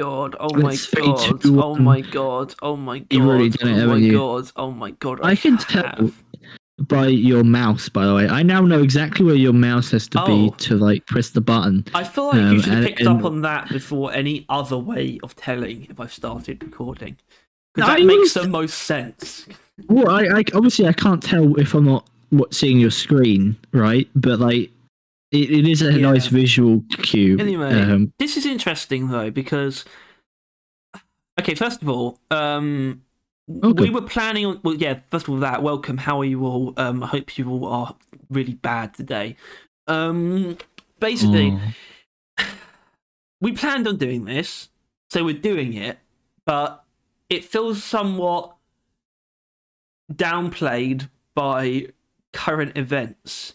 God! Oh my It's 3, God! 2, Oh 1. my God! Oh my You've already God! done it, Oh my haven't you? God! Oh my God! I can tell have. by your mouse, by the way. I now know exactly where your mouse has to be Oh, to like press the button. I feel like you should have picked up And on that before any other way of telling if I've started recording, because I that makes was the most sense. well. I obviously I can't tell if I'm not seeing your screen, right? But like it is a nice Yeah. visual cue. Anyway, this is interesting though because okay, first of all, we were planning on. Well, yeah. First of all, welcome. How are you all? I hope you all are really bad today. Basically, we planned on doing this, so we're doing it, but it feels somewhat downplayed by current events.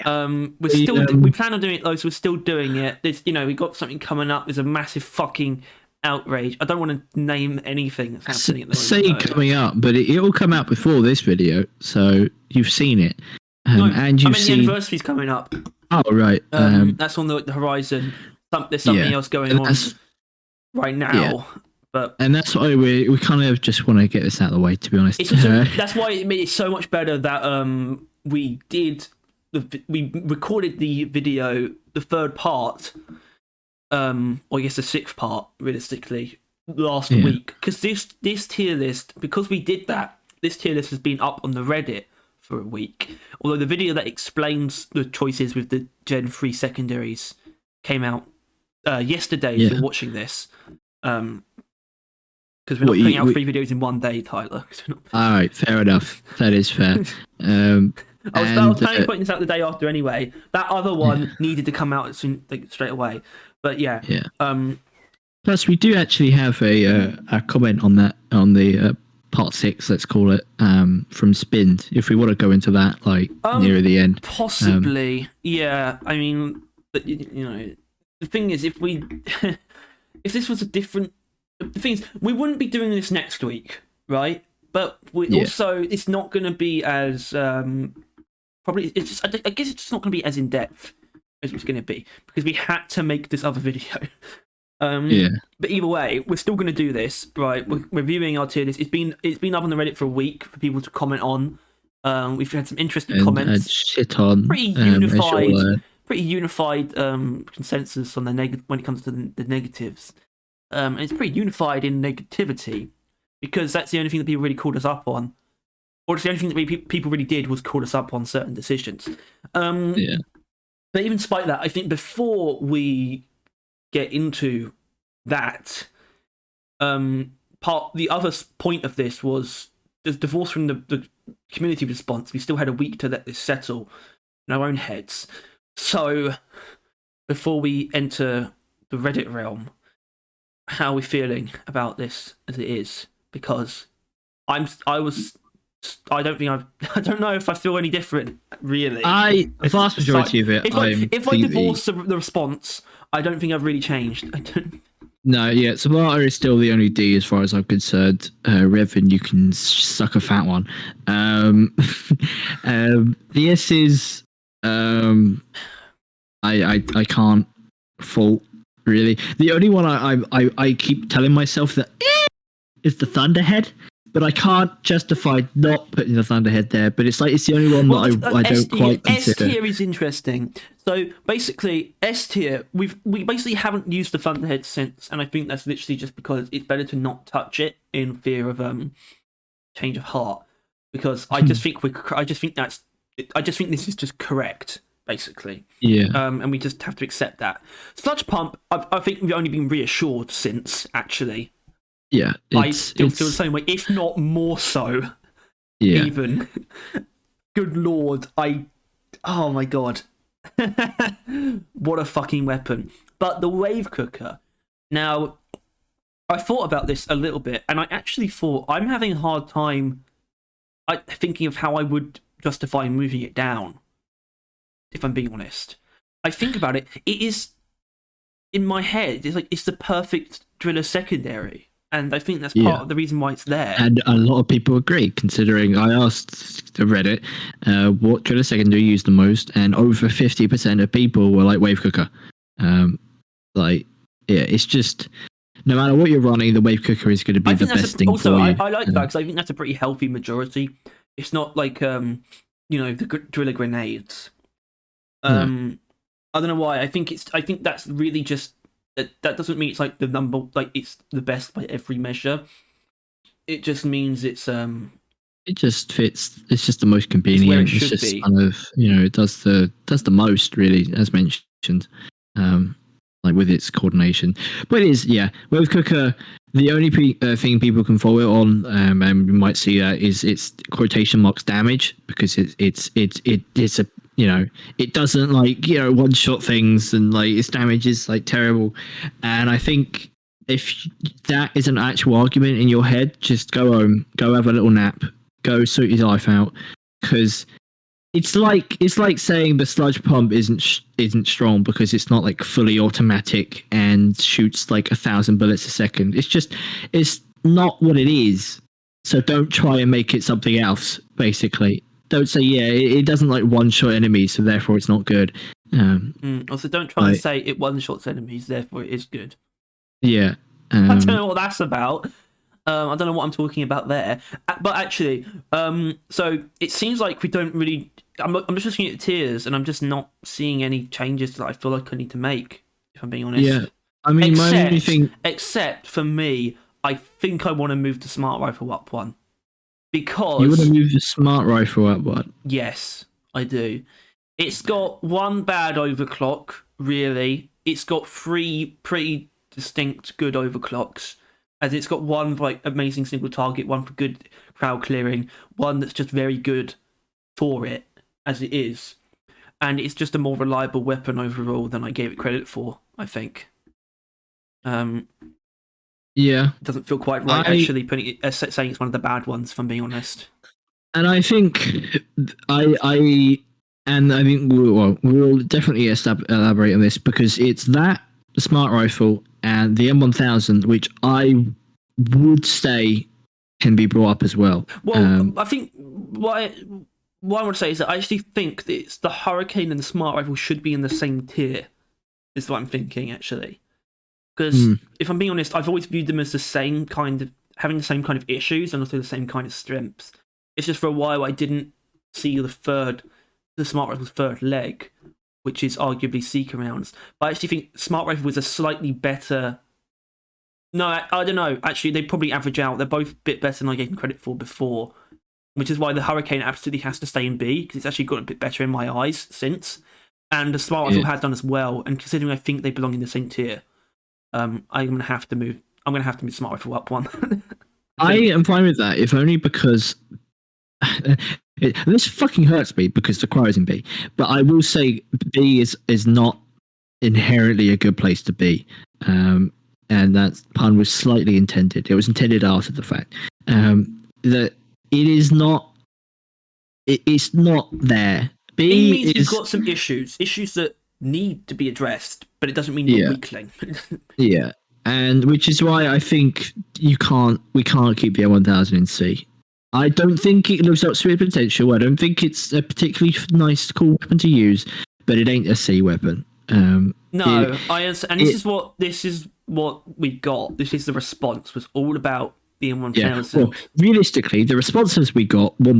We plan on doing it though, so we're still doing it. There's, we got something coming up. There's a massive fucking outrage. I don't want to name anything that's happening at the moment. Say coming up, but it will come out before this video, so you've seen it. And you've seen the anniversary's coming up. Oh right. That's on the horizon. There's something else going on right now. Yeah. And that's why we kind of just want to get this out of the way, to be honest. That's why it made it so much better that we recorded the video, the third part, or I guess the sixth part, realistically, last week. Because this tier list, because we did that, this tier list has been up on the Reddit for a week. Although the video that explains the choices with the Gen 3 secondaries came out yesterday. If you're watching this, because we're not putting out 3 videos in one day, Tyler. All right, fair enough. That is fair. I was planning on putting this out the day after anyway. That other one needed to come out straight away. But yeah. Plus, we do actually have a comment on that, on the part 6, let's call it, from Spinned. If we want to go into that, near the end, possibly. Yeah. I mean, but the thing is, if this was a different, the thing is, we wouldn't be doing this next week, right? But also, it's not going to be as probably. It's just, I guess it's just not going to be as in depth as it's going to be because we had to make this other video. But either way, we're still going to do this, right? We're reviewing our tier list. It's been up on the Reddit for a week for people to comment on. We've had some interesting comments. Shit on. Pretty unified consensus on when it comes to the negatives. And it's pretty unified in negativity because that's the only thing that people really called us up on. Or it's the only thing that people really did was call us up on certain decisions. But even despite that, I think before we get into that, the other point of this was there's divorce from the community response. We still had a week to let this settle in our own heads. So before we enter the Reddit realm, how are we feeling about this as it is? Because I don't know if I feel any different, really. The vast majority of it. If I divorce the response, I don't think I've really changed. No, yeah, Samara is still the only D as far as I'm concerned. Revan, you can suck a fat one. The S is I can't fault, really. The only one I keep telling myself that is the Thunderhead, but I can't justify not putting the Thunderhead there. But it's the only one that I don't quite consider. S tier is interesting. So basically, S tier, we basically haven't used the Thunderhead since, and I think that's literally just because it's better to not touch it in fear of change of heart. Because I just think this is just correct, basically. Yeah. And we just have to accept that. Sludge Pump, I think we've only been reassured since, actually. Yeah, I still feel the same way, if not more so. Yeah. Even. Good lord, oh my god. What a fucking weapon. But the Wave Cooker. Now, I thought about this a little bit, and I actually thought I'm having a hard time thinking of how I would justify moving it down, if I'm being honest. I think about it, it is, in my head, it's the perfect driller secondary. And I think that's part of the reason why it's there. And a lot of people agree, considering I asked the Reddit what driller secondary used the most, and over 50% of people were like Wave Cooker. It's just no matter what you're running, the wave cooker is going to be I the think that's best thing also for you. I like that because I think that's a pretty healthy majority. It's not like the driller grenades. No. I don't know why. I think that's really just that doesn't mean it's like the number, like it's the best by every measure. It just means it's It just fits. It's just the most where convenient. it It's should just be. kind of, it does the most really, as mentioned. Um, like with its coordination. But it is, yeah. Wave cooker. The only thing people can follow it on, and we might see that, is its quotation marks damage, because it's a, it doesn't like, one shot things, and like its damage is like terrible. And I think if that is an actual argument in your head, just go home, go have a little nap, go sort your life out, because it's like saying the sludge pump isn't strong because it's not like fully automatic and shoots like 1,000 bullets a second. It's not what it is. So don't try and make it something else. Basically, don't say it doesn't like one shot enemies, so therefore it's not good. Also, don't try and say it one shots enemies, therefore it is good. Yeah. I don't know what that's about. I don't know what I'm talking about there. But actually, so it seems like we don't really. I'm just looking at tiers, and I'm just not seeing any changes that I feel like I need to make, if I'm being honest. Yeah. I mean, my only thing. Except for me, I think I want to move the smart rifle up one. Because. You want to move the smart rifle up one? Yes, I do. It's got one bad overclock, really. It's got 3 pretty distinct good overclocks. As it's got one like amazing single target, one for good crowd clearing, one that's just very good for it as it is, and it's just a more reliable weapon overall than I gave it credit for. I think. Yeah, it doesn't feel quite right actually putting it saying it's one of the bad ones. If I'm being honest. And I think I think we'll definitely elaborate on this, because it's that, the smart rifle, and the M1000, which I would say can be brought up as well. Well, I think what I want to say is that I actually think that it's the Hurricane and the smart rifle should be in the same tier. Is what I'm thinking actually, because if I'm being honest, I've always viewed them as the same kind of having the same kind of issues and also the same kind of strengths. It's just for a while I didn't see the smart rifle's third leg, which is arguably seeker rounds. But I actually think smart rifle was a slightly better. No, I don't know. Actually, they probably average out. They're both a bit better than I gave them credit for before, which is why the Hurricane absolutely has to stay in B, because it's actually got a bit better in my eyes since. And the smart rifle has done as well. And considering I think they belong in the same tier, I'm gonna have to move. I'm gonna have to move smart rifle up one. I am fine with that, if only because this fucking hurts me because the Crow is in B. But I will say B is not inherently a good place to be. And that pun was slightly intended. It was intended after the fact. That it is not. It's not there. B means you've got some issues that need to be addressed, but it doesn't mean you're weakling. Yeah, and which is why I think we can't keep the M1000 in C. I don't think it lives up to its potential. I don't think it's a particularly nice, cool weapon to use, but it ain't a C weapon. No, I understand. And this is what we got. This is the response. Was all about the M1000. Yeah. Well, realistically, the responses we got were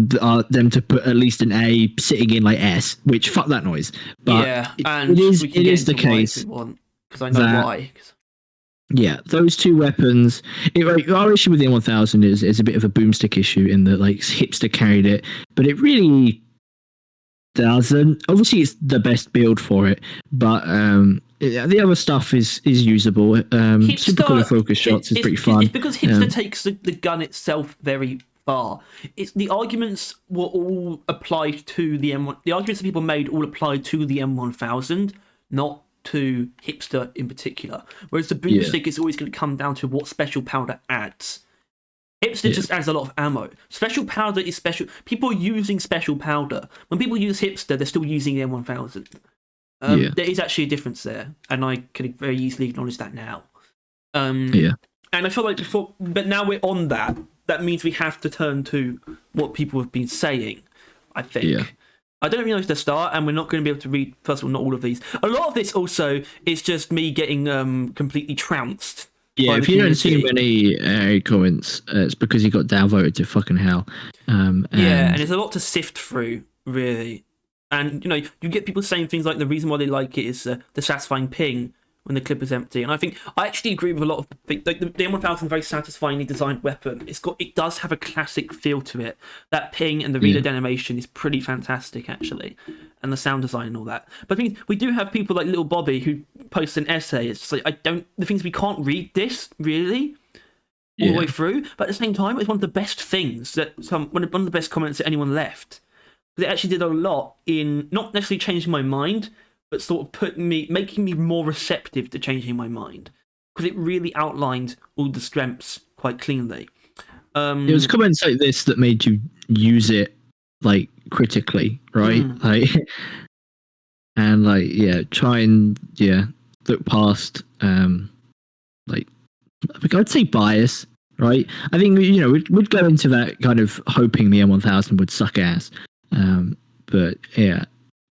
them to put at least an A sitting in like S, which fuck that noise. But yeah, and it is the case because I know why. Yeah, those two weapons. Our issue with the M1000 is a bit of a boomstick issue in that like hipster carried it, but it really doesn't. Obviously, it's the best build for it, but the other stuff is usable. Super cool focus shots is pretty fun. It's because hipster takes the gun itself very far. It's the arguments were all applied to the M1. The arguments that people made all applied to the M1000, not to hipster in particular. Whereas the boomstick is always going to come down to what special powder adds. Hipster just adds a lot of ammo. Special powder is special. People are using special powder. When people use hipster, they're still using the M1000. There is actually a difference there, and I can very easily acknowledge that now. And I feel like but now we're on that. That means we have to turn to what people have been saying, I think. Yeah. I don't really know the start, and we're not going to be able to read, first of all, not all of these. A lot of this also is just me getting completely trounced Yeah, by the if you don't see community. many comments, it's because he got downvoted to fucking hell. Yeah, and And there's a lot to sift through, really. And you get people saying things like the reason why they like it is the satisfying ping when the clip is empty. And I think I actually agree with a lot of things. Like the M1000 is a very satisfyingly designed weapon. It does have a classic feel to it. That ping and the reload animation is pretty fantastic, actually, and the sound design and all that. But I think we do have people like Little Bobby who posts an essay. It's just like the things we can't read this really all the way through, but at the same time, it's one of the best things one of the best comments that anyone left. Because it actually did a lot in not necessarily changing my mind, but sort of making me more receptive to changing my mind. Because it really outlined all the strengths quite cleanly. it was comments like this that made you use it like critically, right? Like, and like, try and look past like, I'd say bias, right? I think we'd go into that kind of hoping the M1000 would suck ass, but yeah,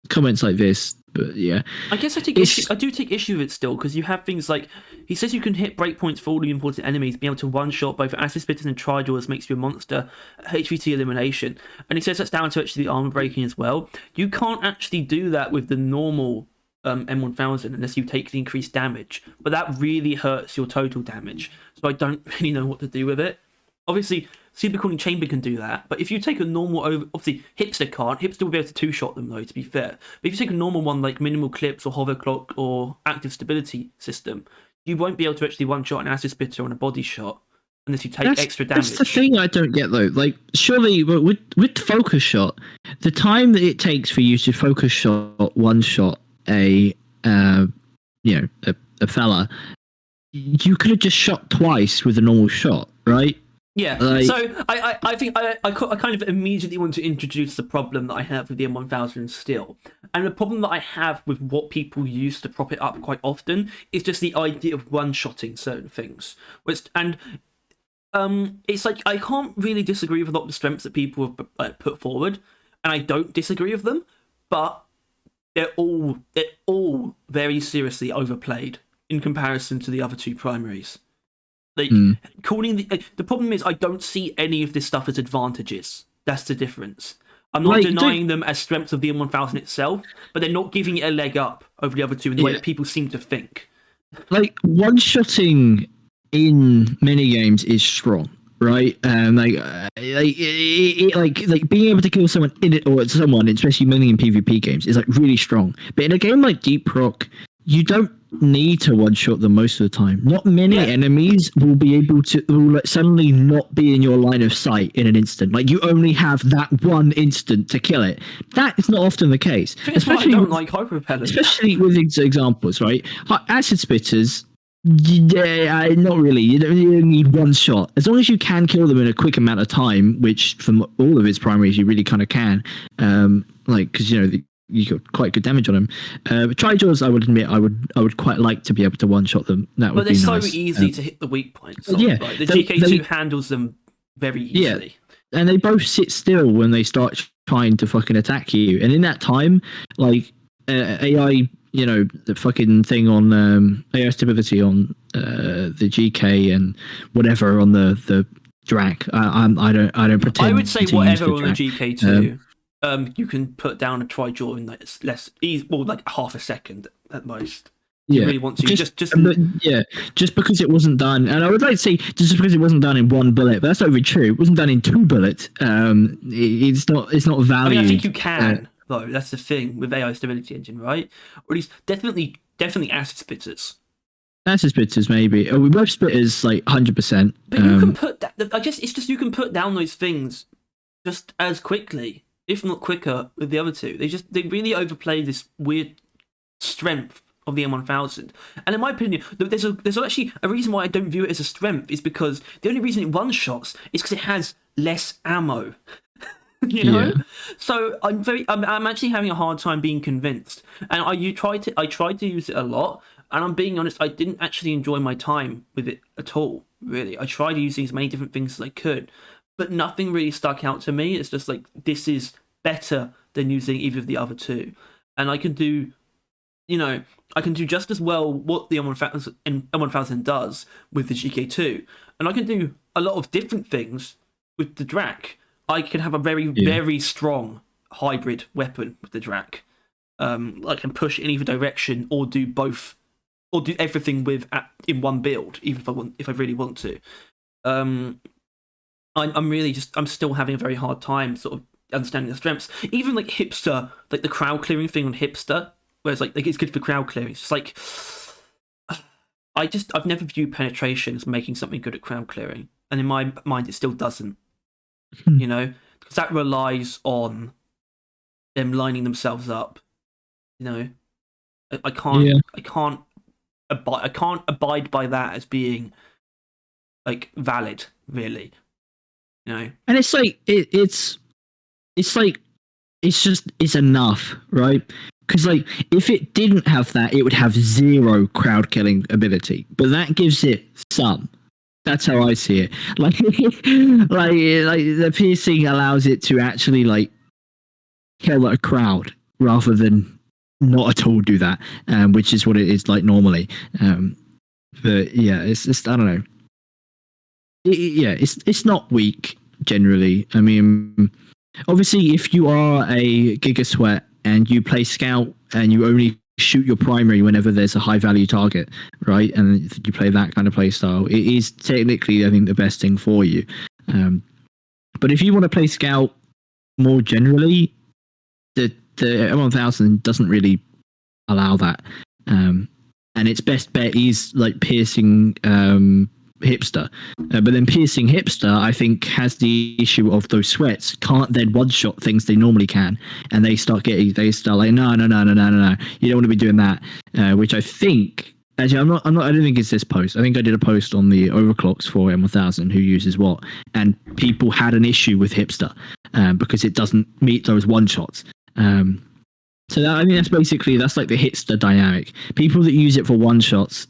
comments like this. But yeah, I guess I do take issue with it still, because you have things like he says you can hit breakpoints for all the important enemies, be able to one shot both acid spitters and tridoors makes you a monster, HVT elimination, and he says that's down to actually the armor breaking as well. You can't actually do that with the normal M1000 unless you take the increased damage, but that really hurts your total damage. So I don't really know what to do with it. Obviously, Super Cooling Chamber can do that, but if you take a normal obviously Hipster can't. Hipster will be able to two-shot them though, to be fair. But if you take a normal one like Minimal Clips or Hover Clock or Active Stability System, you won't be able to actually one-shot an Acid Spitter on a body shot unless you take extra damage. That's the thing I don't get though. Like, surely with Focus Shot, the time that it takes for you to Focus Shot one-shot a fella, you could have just shot twice with a normal shot, right? Yeah, so I think I kind of immediately want to introduce the problem that I have with the M1000 still. And the problem that I have with what people use to prop it up quite often is just the idea of one-shotting certain things. It's like I can't really disagree with a lot of the strengths that people have put forward, and I don't disagree with them, but they're all very seriously overplayed in comparison to the other two primaries. Like calling the problem is I don't see any of this stuff as advantages. That's the difference. I'm not denying them as strengths of the M1000 itself, but they're not giving it a leg up over the other two in the way that people seem to think. Like, one-shotting in many games is strong, right? And like being able to kill someone in it, or someone, especially mainly in PvP games, is like really strong. But in a game like Deep Rock, you don't need to one-shot them most of the time. Not many enemies will be able to suddenly not be in your line of sight in an instant. Like, you only have that one instant to kill it. That is not often the case. Especially, I don't like hyper repellent. Especially with examples, right? Acid spitters, not really. You don't need one shot. As long as you can kill them in a quick amount of time, which from all of its primaries you really kind of can. Because you got quite good damage on them. But Trijaws, I would admit, I would quite like to be able to one-shot them. That would be nice. But they're so easy to hit the weak points. The GK2 handles them very easily. Yeah, and they both sit still when they start trying to fucking attack you. And in that time, like, AI, the fucking thing on AI stability on the GK and whatever on the Drac. I don't pretend. I would say whatever on the GK2. You can put down a Trijaw in like half a second at most. You really want to just because it wasn't done, and I would like to say just because it wasn't done in one bullet, but that's not really true. It wasn't done in 2 bullets. It's not valued. I think you can though. That's the thing with AI stability engine, right? Or at least definitely acid spitters. Acid spitters, maybe. With web spitters, like 100%. But you can put that. It's just you can put down those things just as quickly, if not quicker, with the other two. They really overplay this weird strength of the M1000. And in my opinion, there's actually a reason why I don't view it as a strength, is because the only reason it one-shots is because it has less ammo. So I'm actually having a hard time being convinced. And I tried to use it a lot, and I'm being honest, I didn't actually enjoy my time with it at all, really. I tried using as many different things as I could, but nothing really stuck out to me. It's just like, this is better than using either of the other two. And I can do I can do just as well what the M1000 does with the GK2, and I can do a lot of different things with the Drac. I can have a very, very strong hybrid weapon with the Drac. I can push in either direction or do both, or do everything in one build, even if I really want to. I'm still having a very hard time sort of understanding the strengths. Even like hipster, like the crowd clearing thing on hipster, where it's like it's good for crowd clearing. It's just like I've never viewed penetration as making something good at crowd clearing, and in my mind, it still doesn't. Because that relies on them lining themselves up. I can't abide by that as being like valid, really. And it's like it's enough, right? Because like if it didn't have that, it would have zero crowd killing ability, but that gives it some. That's how I see it. Like the piercing allows it to actually like kill a crowd rather than not at all do that, which is what it is like normally. But yeah, it's just, I don't know. It's not weak generally. I mean, obviously, if you are a Giga Sweat and you play Scout and you only shoot your primary whenever there's a high value target, right? And you play that kind of play style, it is technically, I think, the best thing for you. But if you want to play Scout more generally, the M1000 doesn't really allow that. And its best bet is like piercing hipster. But then piercing hipster, I think, has the issue of those sweats can't then one shot things they normally can, and they start like, no, you don't want to be doing that. Which I think, actually, I don't think it's this post. I think I did a post on the overclocks for M1000 who uses what, and people had an issue with hipster because it doesn't meet those one shots. So that, I mean, that's like the hipster dynamic. People that use it for one shots,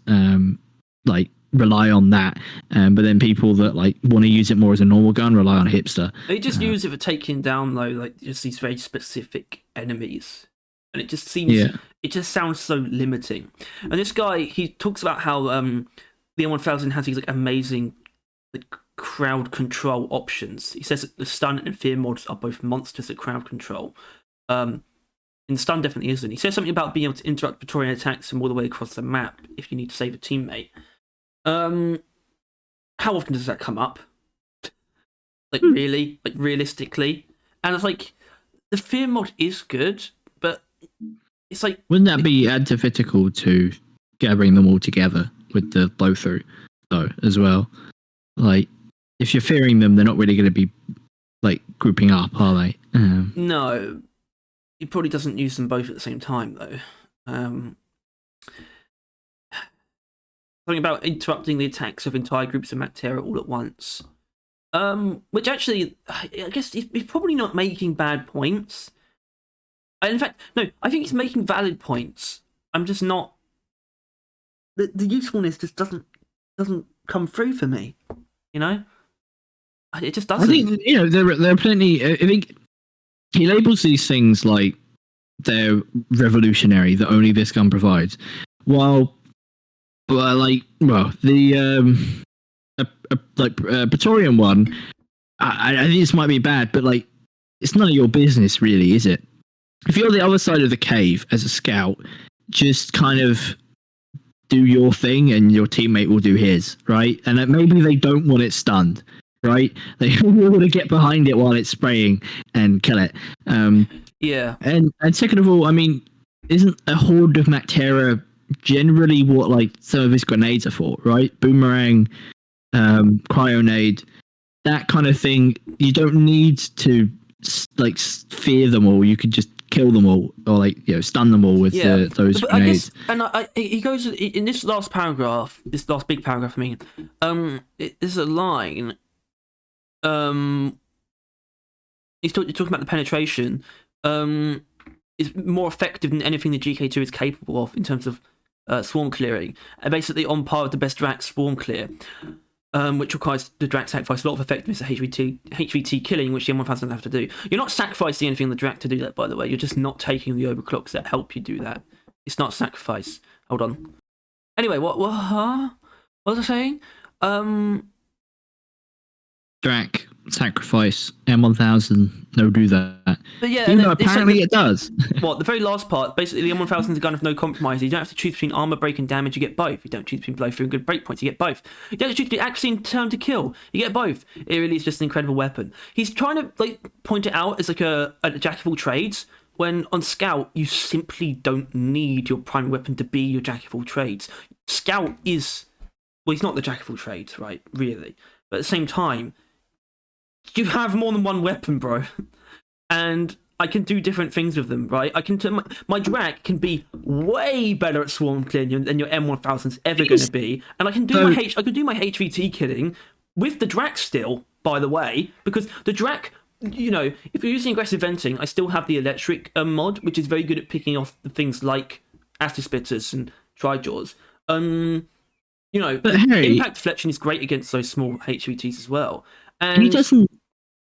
like rely on that, but then people that like want to use it more as a normal gun rely on hipster. They just use it for taking down though, like just these very specific enemies, and it just seems it just sounds so limiting. And this guy, he talks about how the M1000 has these like amazing like crowd control options. He says that the stun and fear mods are both monsters at crowd control. And stun definitely isn't. He says something about being able to interrupt Praetorian attacks from all the way across the map if you need to save a teammate. How often does that come up? Like really? Like realistically? And it's like the fear mod is good, but it's like, wouldn't that be antithetical to gathering them all together with the blow through though as well? Like if you're fearing them, they're not really going to be like grouping up, are they? No. He probably doesn't use them both at the same time, though. Something about interrupting the attacks of entire groups of Mactera all at once. Which actually, I guess he's probably not making bad points. In fact, no, I think he's making valid points. I'm just not... The usefulness just doesn't come through for me, It just doesn't. I think, there are plenty... I think he labels these things like they're revolutionary, that only this gun provides. The Praetorian one, I think this might be bad, but like it's none of your business, really, is it? If you're the other side of the cave as a scout, just kind of do your thing, and your teammate will do his, right? And maybe they don't want it stunned. Right, they want to get behind it while it's spraying and kill it. Yeah, and second of all, I mean, isn't a horde of Mactera generally what like some of his grenades are for? Right, boomerang, cryonade, that kind of thing. You don't need to like fear them all. You could just kill them all, or like stun them all with those but grenades. He goes in this last paragraph, this last big paragraph. I mean, there's a line. He's talking about the penetration is more effective than anything the GK2 is capable of in terms of swarm clearing, and basically on par with the best Drac swarm clear, which requires the Drac sacrifice a lot of effectiveness at HVT killing, which the M1000 doesn't have to do. You're not sacrificing anything on the Drac to do that, by the way. You're just not taking the overclocks that help you do that. It's not sacrifice. Hold on. Anyway, what was I saying? Drac, sacrifice, M1000, no do that. But yeah, Even though apparently it does. What, the very last part, basically the M1000 is a gun of no compromise. You don't have to choose between armor, break, and damage, you get both. You don't choose between blow through and good break points, you get both. You don't choose between accuracy and turn to kill, you get both. It really is just an incredible weapon. He's trying to point it out as a jack of all trades, when on Scout, you simply don't need your primary weapon to be your jack of all trades. Scout is, well, he's not the jack of all trades, right, really. But at the same time, you have more than one weapon, bro. And I can do different things with them, right? I can my Drac can be way better at swarm clearing than your M1000's ever going to be, and I can do my HVT killing with the Drac still. By the way, because the Drac, if you're using aggressive venting, I still have the electric mod, which is very good at picking off the things like acid splitters and tri-jaws. Impact deflection is great against those small HVTs as well. And he doesn't.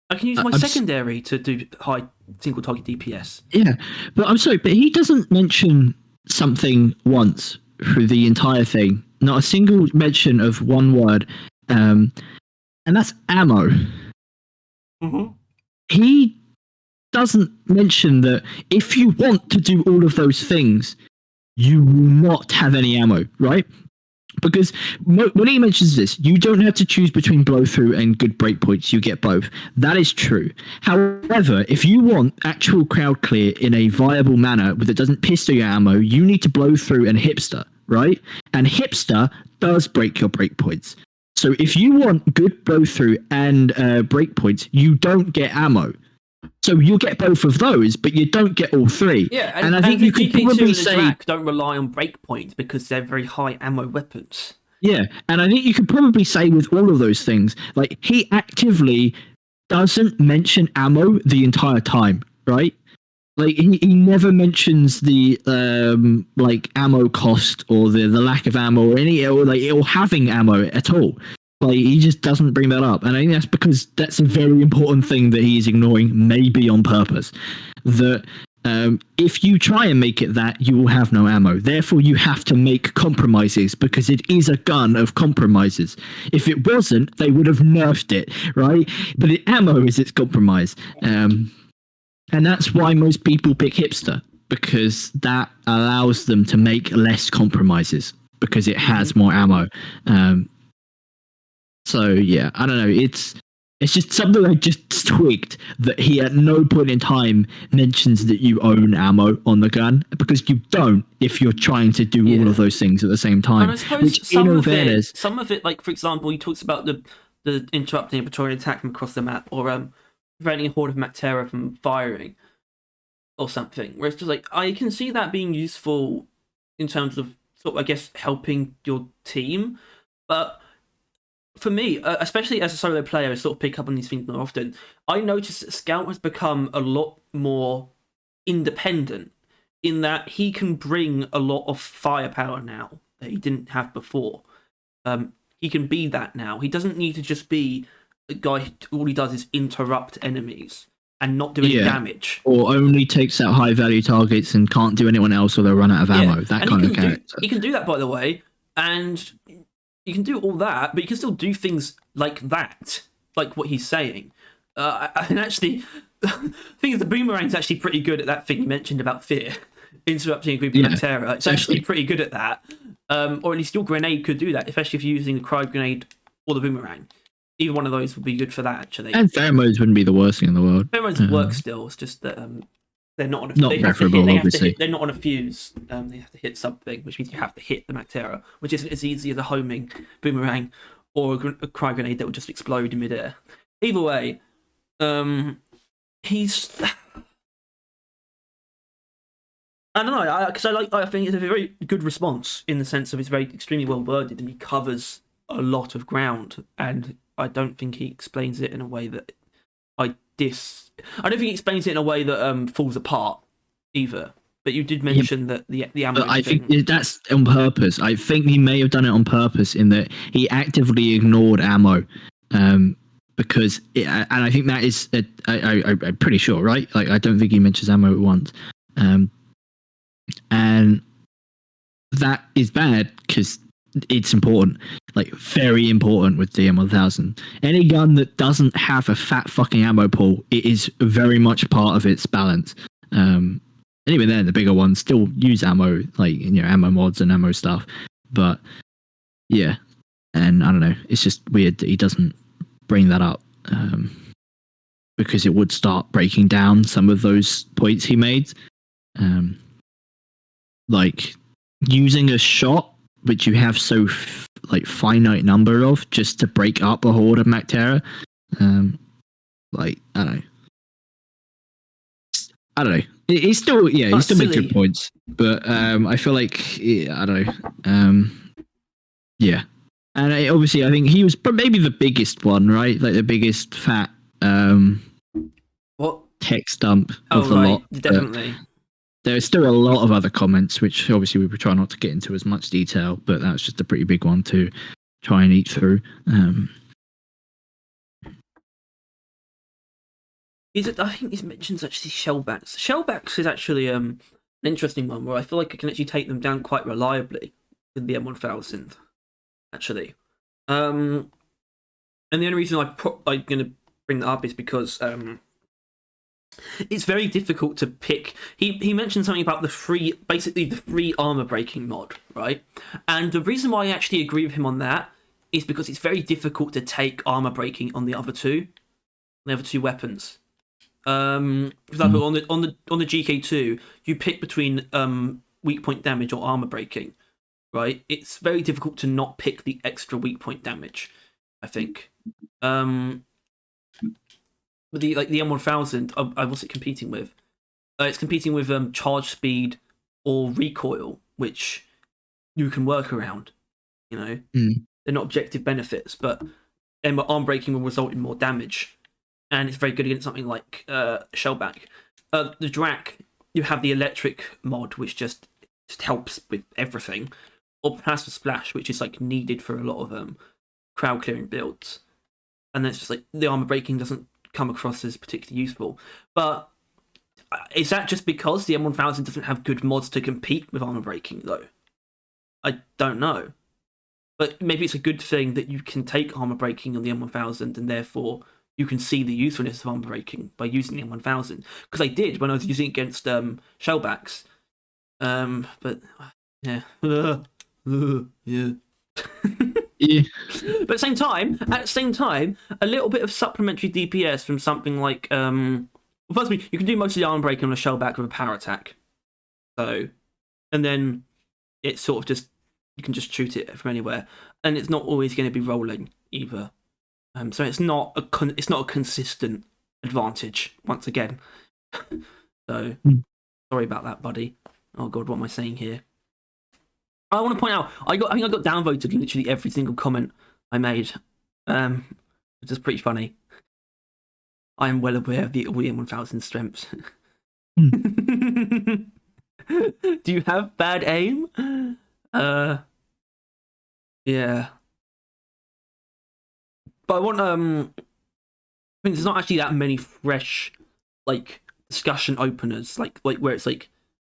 I can use my secondary to do high single target DPS. Yeah, but I'm sorry, but he doesn't mention something once through the entire thing. Not a single mention of one word, and that's ammo. Mm-hmm. He doesn't mention that if you want to do all of those things, you will not have any ammo, right? Because when he mentions this, you don't have to choose between blow through and good breakpoints. You get both. That is true. However, if you want actual crowd clear in a viable manner that doesn't pistol your ammo, you need to blow through and hipster, right? And hipster does break your breakpoints. So if you want good blow through and breakpoints, you don't get ammo. So you'll get both of those, but you don't get all three. Yeah, and I think you could probably say Drac don't rely on breakpoints because they're very high ammo weapons. Yeah, and I think you could probably say with all of those things, like he actively doesn't mention ammo the entire time, right? Like he never mentions the ammo cost or the lack of ammo or having ammo at all. Like he just doesn't bring that up, and I think that's because that's a very important thing that he is ignoring, maybe on purpose. That if you try and make it that, you will have no ammo. Therefore, you have to make compromises because it is a gun of compromises. If it wasn't, they would have nerfed it, right? But the ammo is its compromise, and that's why most people pick hipster, because that allows them to make less compromises because it has more ammo. So yeah, I don't know. It's just something I just twigged that he at no point in time mentions that you own ammo on the gun, because you don't if you're trying to do all of those things at the same time. And I suppose some of it, like for example, he talks about the interrupting a Praetorian attack from across the map, or preventing a horde of Mactera from firing, or something. Where it's just like I can see that being useful in terms of sort of, I guess, helping your team, but for me, especially as a solo player, I sort of pick up on these things more often. I noticed that Scout has become a lot more independent in that he can bring a lot of firepower now that he didn't have before. He can be that now. He doesn't need to just be a guy who all he does is interrupt enemies and not do any damage. Or only takes out high value targets and can't do anyone else or they'll run out of ammo. That kind of character. He can do that, by the way, and you can do all that, but you can still do things like that, like what he's saying. And actually, the thing is, the boomerang's actually pretty good at that thing you mentioned about fear, interrupting a group of terror. It's actually pretty good at that. Or at least your grenade could do that, especially if you're using the cryo grenade or the boomerang. Either one of those would be good for that, actually. And pheromones wouldn't be the worst thing in the world. Pheromones would work still. It's just that they're not on a obviously. They're not on a fuse. They have to hit something, which means you have to hit the Mactera, which isn't as easy as a homing boomerang or a cryo grenade that would just explode in midair. Either way, he's. I don't know, because I think it's a very good response in the sense of it's very extremely well worded and he covers a lot of ground, and I don't think he explains it in a way that I don't think he explains it in a way that falls apart either. But you did mention that the ammo. I think that's on purpose. I think he may have done it on purpose in that he actively ignored ammo, because and I think that is I'm pretty sure, right? Like I don't think he mentions ammo once, and that is bad because it's important, like very important with the M1000. Any gun that doesn't have a fat fucking ammo pool, it is very much part of its balance. And even then, the bigger ones still use ammo, like ammo mods and ammo stuff. But yeah, and I don't know, it's just weird that he doesn't bring that up because it would start breaking down some of those points he made. Like using a shot which you have so finite number of just to break up a horde of Mactera. Like I don't know. He's still he still makes good points, but I feel like I don't know. Yeah, and obviously I think he was maybe the biggest one, right? Like the biggest fat what text dump of the lot. Definitely. There's still a lot of other comments, which obviously we were trying not to get into as much detail, but that was just a pretty big one to try and eat through. I think he mentions actually shellbacks. Shellbacks is actually an interesting one where I feel like I can actually take them down quite reliably with the M1000. Actually, and the only reason I'm going to bring that up is because it's very difficult to pick. He mentioned something about the free armor breaking mod, right? And the reason why I actually agree with him on that is because it's very difficult to take armor breaking on the other two weapons. For example, on the GK2, you pick between weak point damage or armor breaking, right? It's very difficult to not pick the extra weak point damage, I think. But the M1000, what's it competing with? It's competing with charge speed or recoil, which you can work around. They're not objective benefits, but arm breaking will result in more damage, and it's very good against something like shellback. The Drac, you have the electric mod, which just helps with everything, or plasma splash, which is like needed for a lot of crowd clearing builds, and then it's just like the armor breaking doesn't come across as particularly useful. But is that just because the M1000 doesn't have good mods to compete with armor breaking, though? I don't know. But maybe it's a good thing that you can take armor breaking on the M1000, and therefore you can see the usefulness of armor breaking by using the M1000. Because I did when I was using it against shellbacks. But yeah. Yeah. Yeah. But at the same time, a little bit of supplementary DPS from something like first of all, you can do most of the armor breaking on a shellback with a power attack. So, and then it's sort of just you can just shoot it from anywhere, and it's not always going to be rolling either. So it's not a consistent advantage once again. So sorry about that, buddy. Oh god, what am I saying here? I want to point out, I think I got downvoted literally every single comment I made, which is pretty funny. I am well aware of the M1000 strengths. Do you have bad aim? Yeah. But I want I think there's not actually that many fresh discussion openers like where it's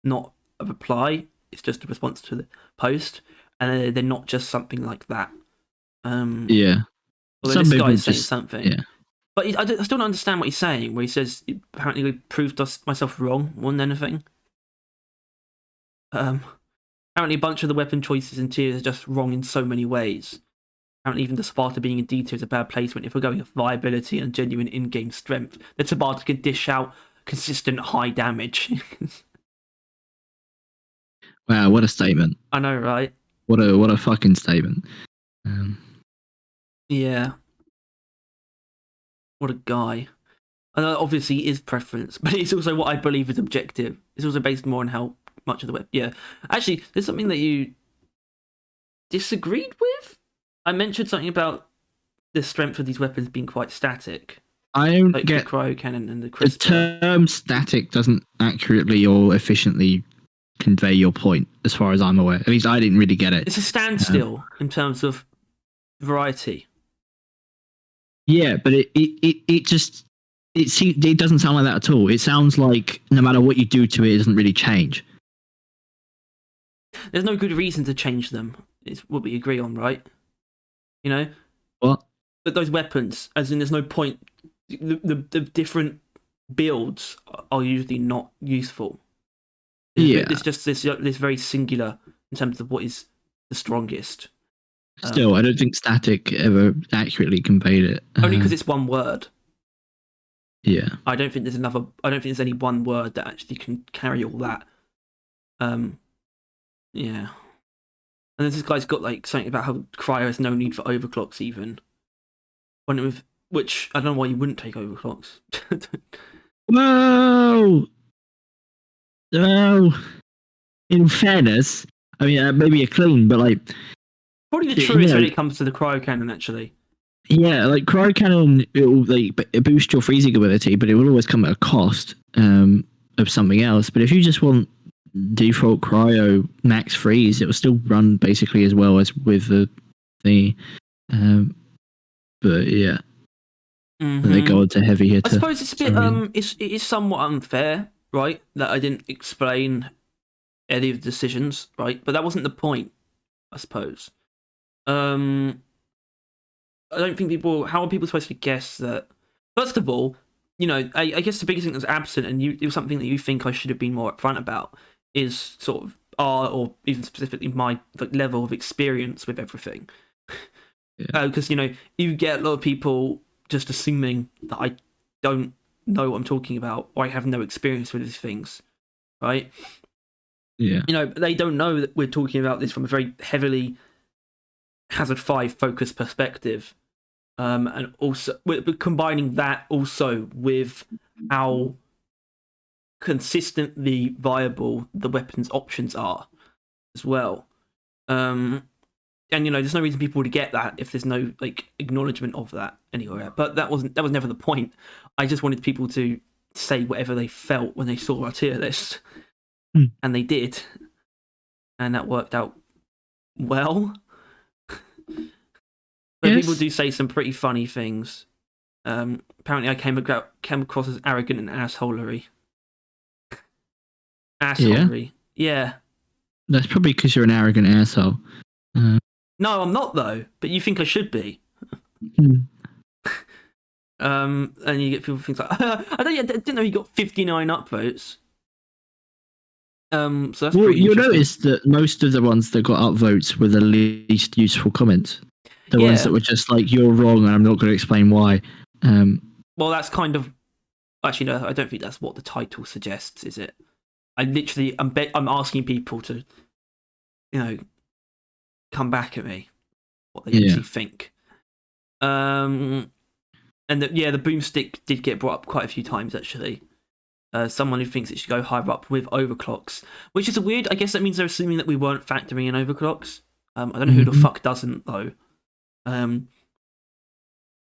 not a reply, it's just a response to the post, and they're not just something like that. Yeah. Although this guy is saying something. Yeah. But I still don't understand what he's saying, where he says, apparently we proved myself wrong more than anything. Apparently a bunch of the weapon choices in tiers are just wrong in so many ways. Apparently even the Sparta being in D tier is a bad placement. If we're going with viability and genuine in-game strength, then Sparta can dish out consistent high damage. Wow, what a statement. I know, right? What a fucking statement. Yeah. What a guy. And obviously it is preference, but it's also what I believe is objective. It's also based more on how much of the web. Yeah. Actually, there's something that you disagreed with? I mentioned something about the strength of these weapons being quite static. I don't get the cryo cannon and the crisper. The term static doesn't accurately or efficiently convey your point, as far as I'm aware. At least I didn't really get it. It's a standstill in terms of variety. Yeah, but it doesn't sound like that at all. It sounds like no matter what you do to it, it doesn't really change. There's no good reason to change them. Is what we agree on, right? You know, What? but those weapons, as in, there's no point. The different builds are usually not useful. Yeah. It's just this very singular in terms of what is the strongest. Still, I don't think static ever accurately conveyed it. Only because it's one word. Yeah. I don't think there's any one word that actually can carry all that. Yeah. And then this guy's got like something about how Cryo has no need for overclocks even. Which I don't know why you wouldn't take overclocks. Whoa! No. In fairness, I mean, maybe a clean, but like Probably the truest when it comes to the cryo cannon, actually. Yeah, like cryo cannon, it will it boost your freezing ability, but it will always come at a cost of something else. But if you just want default cryo max freeze, it will still run basically as well as with the thingy. But yeah, they go into heavy hitter. I suppose it's a bit it is somewhat unfair, right? That I didn't explain any of the decisions, right? But that wasn't the point, I suppose. I don't think people. How are people supposed to guess that? First of all, I guess the biggest thing that's absent, and it was something that you think I should have been more upfront about, is sort of or even specifically my level of experience with everything. Because you get a lot of people just assuming that I don't know what I'm talking about, or I have no experience with these things, right? Yeah. They don't know that we're talking about this from a very heavily Hazard 5 focused perspective, and also we're combining that also with how consistently viable the weapons options are as well. And there's no reason people would get that if there's no acknowledgement of that anywhere. But that was never the point. I just wanted people to say whatever they felt when they saw our tier list, and they did, and that worked out well. But people do say some pretty funny things. Apparently, I came across as arrogant and assholery. Assholery. Yeah. That's probably because you're an arrogant asshole. No, I'm not though. But you think I should be. And you get people things like, I didn't know you got 59 upvotes. So that's pretty you'll interesting. notice that most of the ones that got upvotes were the least useful comments. The ones that were just like, you're wrong and I'm not going to explain why. Well, that's kind of... Actually, no, I don't think that's what the title suggests, is it? I'm asking people to, come back at me, what they actually think. And the boomstick did get brought up quite a few times, actually. Someone who thinks it should go higher up with overclocks, which is weird. I guess that means they're assuming that we weren't factoring in overclocks. I don't know who the fuck doesn't, though.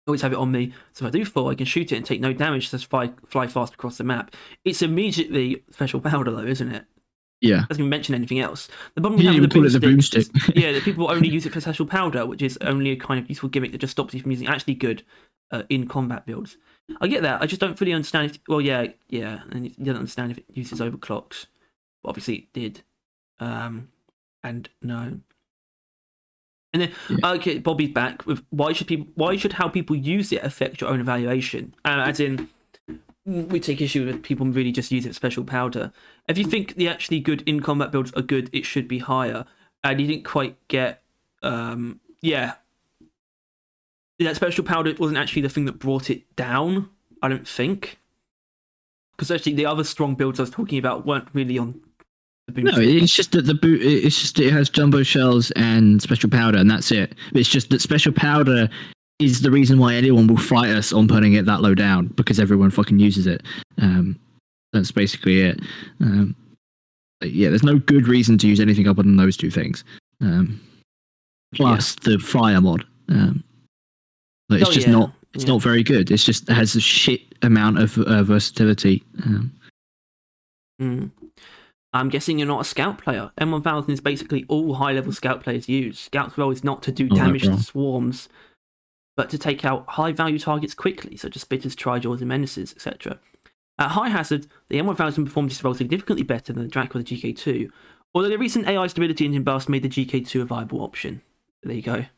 Always have it on me, so if I do fall, I can shoot it and take no damage, just fly fast across the map. It's immediately special powder, though, isn't it? Yeah. Doesn't even mention anything else. The problem with you call it the boomstick. That people only use it for special powder, which is only a kind of useful gimmick that just stops you from using actually good in combat builds. I get that. I just don't fully understand. And you don't understand if it uses overclocks. But obviously, it did. And no. And then, okay, Bobby's back with why should how people use it affect your own evaluation? As in, we take issue with people really just use it for special powder. If you think the actually good in combat builds are good, it should be higher. And you didn't quite get, that special powder wasn't actually the thing that brought it down. I don't think, because actually the other strong builds I was talking about weren't really on. No, it's just that it has jumbo shells and special powder, and that's it. It's just that special powder is the reason why anyone will fight us on putting it that low down, because everyone fucking uses it. That's basically it. There's no good reason to use anything other than those two things. Plus the fire mod. It's just not. It's not very good. It's just it has a shit amount of versatility. I'm guessing you're not a scout player. M1000 is basically all high-level scout players use. Scout's role is not to do damage to swarms, but to take out high-value targets quickly, such as spitters, trijaws, and menaces, etc. At high hazard, the M1000 performs this role significantly better than the Drac or the GK2, Although the recent AI stability engine bust made the GK2 a viable option. There you go. And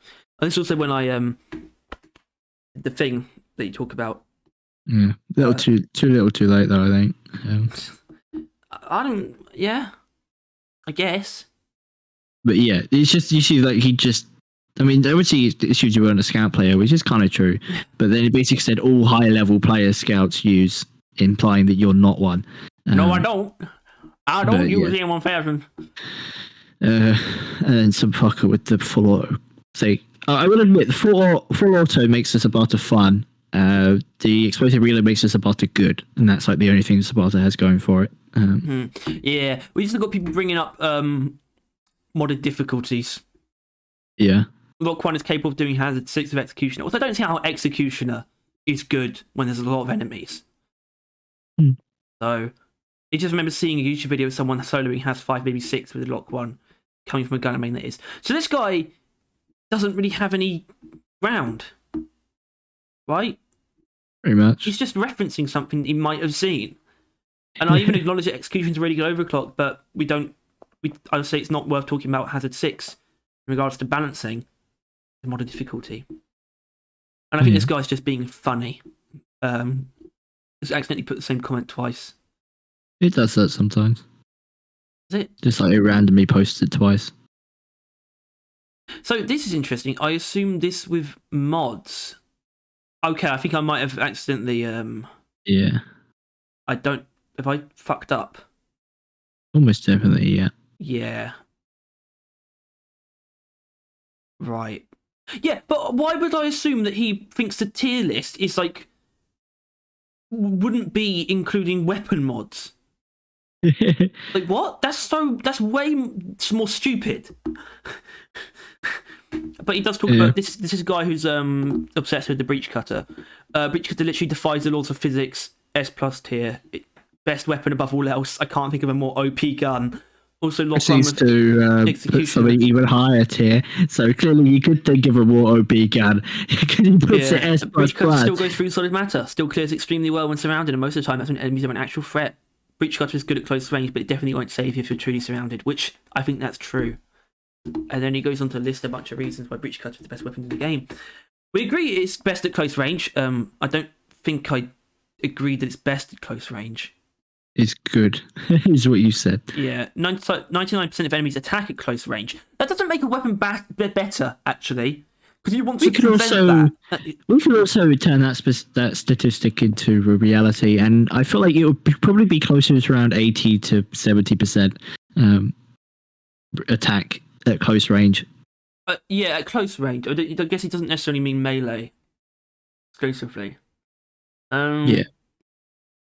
this is also when I the thing that you talk about. Yeah, too little, too late though. I think. I don't. Yeah, I guess. But yeah, it's just you see, like he just. I mean, obviously, it issues you weren't a scout player, which is kind of true. But then it basically said all high level players scouts use, implying that you're not one. No, I don't. I don't use the M1000. And then some fucker with the full auto. Say, I will admit, the full auto makes this Sparta fun. The explosive reload makes this Sparta good, and that's like the only thing Sparta has going for it. Yeah, we just got people bringing up modded difficulties. Yeah. Lock 1 is capable of doing Hazard 6 of Executioner. Also, I don't see how Executioner is good when there's a lot of enemies. So, I just remember seeing a YouTube video of someone soloing Haz 5, maybe 6 with a Lock 1 coming from a gunner main that is. So this guy doesn't really have any round, right? Pretty much. He's just referencing something he might have seen. And I even acknowledge that Execution's a really good overclock, but I would say it's not worth talking about Hazard 6 in regards to balancing the modded difficulty. And I think this guy's just being funny. Just accidentally put the same comment twice. It does that sometimes. Is it? Just like it randomly posted twice. So this is interesting. I assume this with mods. Okay, I think I might have accidentally Yeah. Have I fucked up? Almost definitely, yeah. Yeah. Right. Yeah, but why would I assume that he thinks the tier list is like wouldn't be including weapon mods? Like what? That's way more stupid. But he does talk about this. This is a guy who's obsessed with the breach cutter. Breach cutter literally defies the laws of physics. S+ tier, best weapon above all else. I can't think of a more OP gun. Also, Lock seems to put something even higher tier. So clearly, you could think of a more OP gun. Can you put it S++? Breach cutter still goes through solid matter. Still clears extremely well when surrounded, and most of the time that's when enemies are an actual threat. Breach cutter is good at close range, but it definitely won't save you if you're truly surrounded. Which I think that's true. And then he goes on to list a bunch of reasons why breach cutter is the best weapon in the game. We agree it's best at close range. I don't think I agree that it's best at close range. It's good, is what you said. Yeah, 99% of enemies attack at close range. That doesn't make a weapon better, actually, because you want to prevent that. We could also turn that statistic into a reality, and I feel like it would probably be closer to around 80 to 70% attack at close range. Yeah, at close range. I guess it doesn't necessarily mean melee exclusively. Yeah.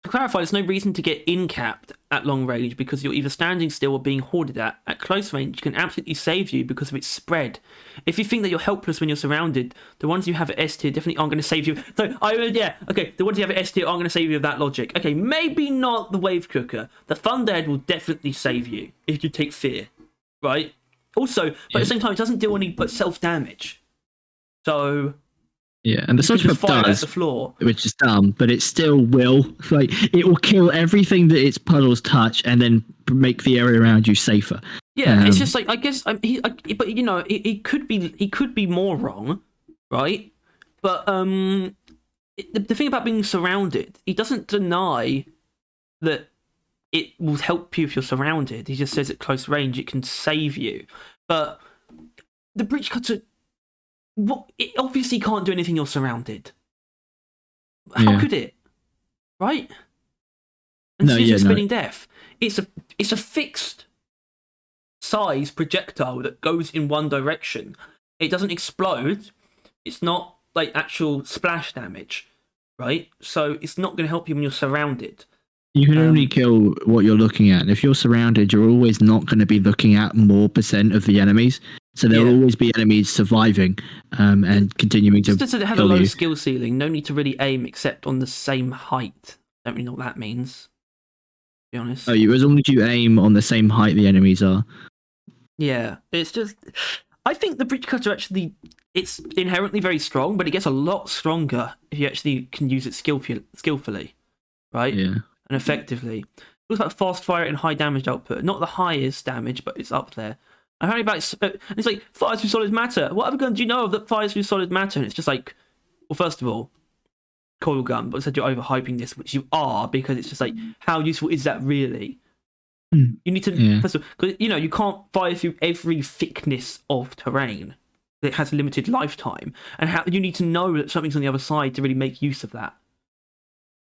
To clarify, there's no reason to get in-capped at long range because you're either standing still or being hoarded at. At close range, it can absolutely save you because of its spread. If you think that you're helpless when you're surrounded, the ones you have at S tier definitely aren't going to save you. So, the ones you have at S tier aren't going to save you with that logic. Okay, maybe not the Wave Cooker. The Thunderhead will definitely save you if you take Fear, right? Also, but at the same time, it doesn't do any but self-damage. So... Yeah, and the Sludge Pump does, the floor. which is dumb, but it still will. Like, it will kill everything that its puddles touch and then make the area around you safer. Yeah, it's just like, I guess, but you know, he could be more wrong, right? But the thing about being surrounded, he doesn't deny that it will help you if you're surrounded. He just says at close range it can save you. But the breach cutter, it obviously can't do anything you're surrounded. How could it? Right? And spinning death. It's a fixed size projectile that goes in one direction. It doesn't explode. It's not like actual splash damage, right? So it's not going to help you when you're surrounded. You can only kill what you're looking at. And if you're surrounded, you're always not going to be looking at more percent of the enemies. So there will always be enemies surviving and continuing to so they have a low skill ceiling. No need to really aim except on the same height. Don't really know what that means, to be honest. Oh, as long as you aim on the same height the enemies are. Yeah, it's just... I think the breach cutter actually... It's inherently very strong, but it gets a lot stronger if you actually can use it skillfully, right? Yeah. And effectively. Talks about fast fire and high damage output. Not the highest damage, but it's up there. And how about it's like fires through solid matter. What other gun do you know of that fires through solid matter? And it's just like, well, first of all, coil gun, but I said you're overhyping this, which you are, because it's just like, how useful is that really? You need to first of all, because you can't fire through every thickness of terrain. It has a limited lifetime, and how you need to know that something's on the other side to really make use of that.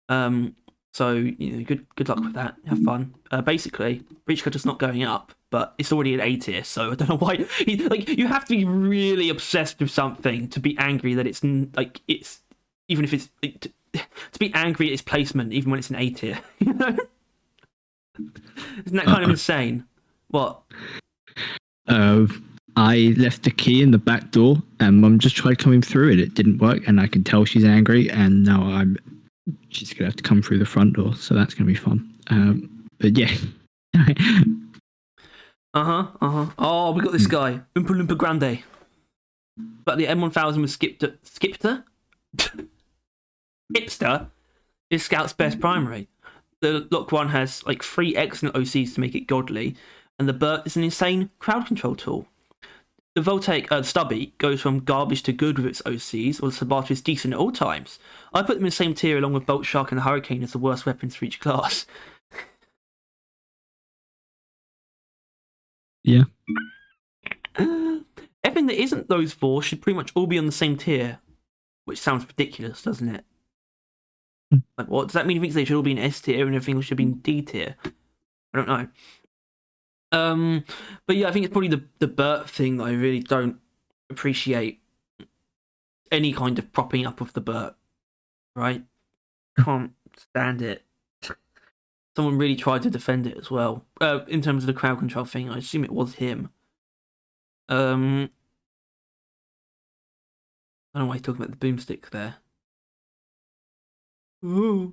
So good luck with that. Have fun. Basically, breach code is not going up, but it's already at A tier, so I don't know why. You have to be really obsessed with something to be angry that it's even if it's to be angry at its placement, even when it's an A tier. Isn't that kind of insane? What? I left the key in the back door, and Mum just tried coming through it. It didn't work, and I can tell she's angry. And now she's gonna have to come through the front door, so that's gonna be fun. But yeah. Oh, we got this guy, Oompa Loompa Grande. But the M1000 was Skipter. Hipster is Scout's best primary. The Lock 1 has like 3 excellent OCs to make it godly, and the Burt is an insane crowd control tool. The Voltaic Stubby goes from garbage to good with its OCs, while the Sabata is decent at all times. I put them in the same tier along with Bolt Shark and the Hurricane as the worst weapons for each class. Yeah. Everything that isn't those 4 should pretty much all be on the same tier, which sounds ridiculous, doesn't it? Like, what does that mean? He thinks they should all be in S tier and everything should be in D tier. I don't know. But yeah, I think it's probably the Burt thing that I really don't appreciate. Any kind of propping up of the Burt, right? Can't stand it. Someone really tried to defend it as well. In terms of the crowd control thing, I assume it was him. I don't know why he's talking about the boomstick there. Ooh.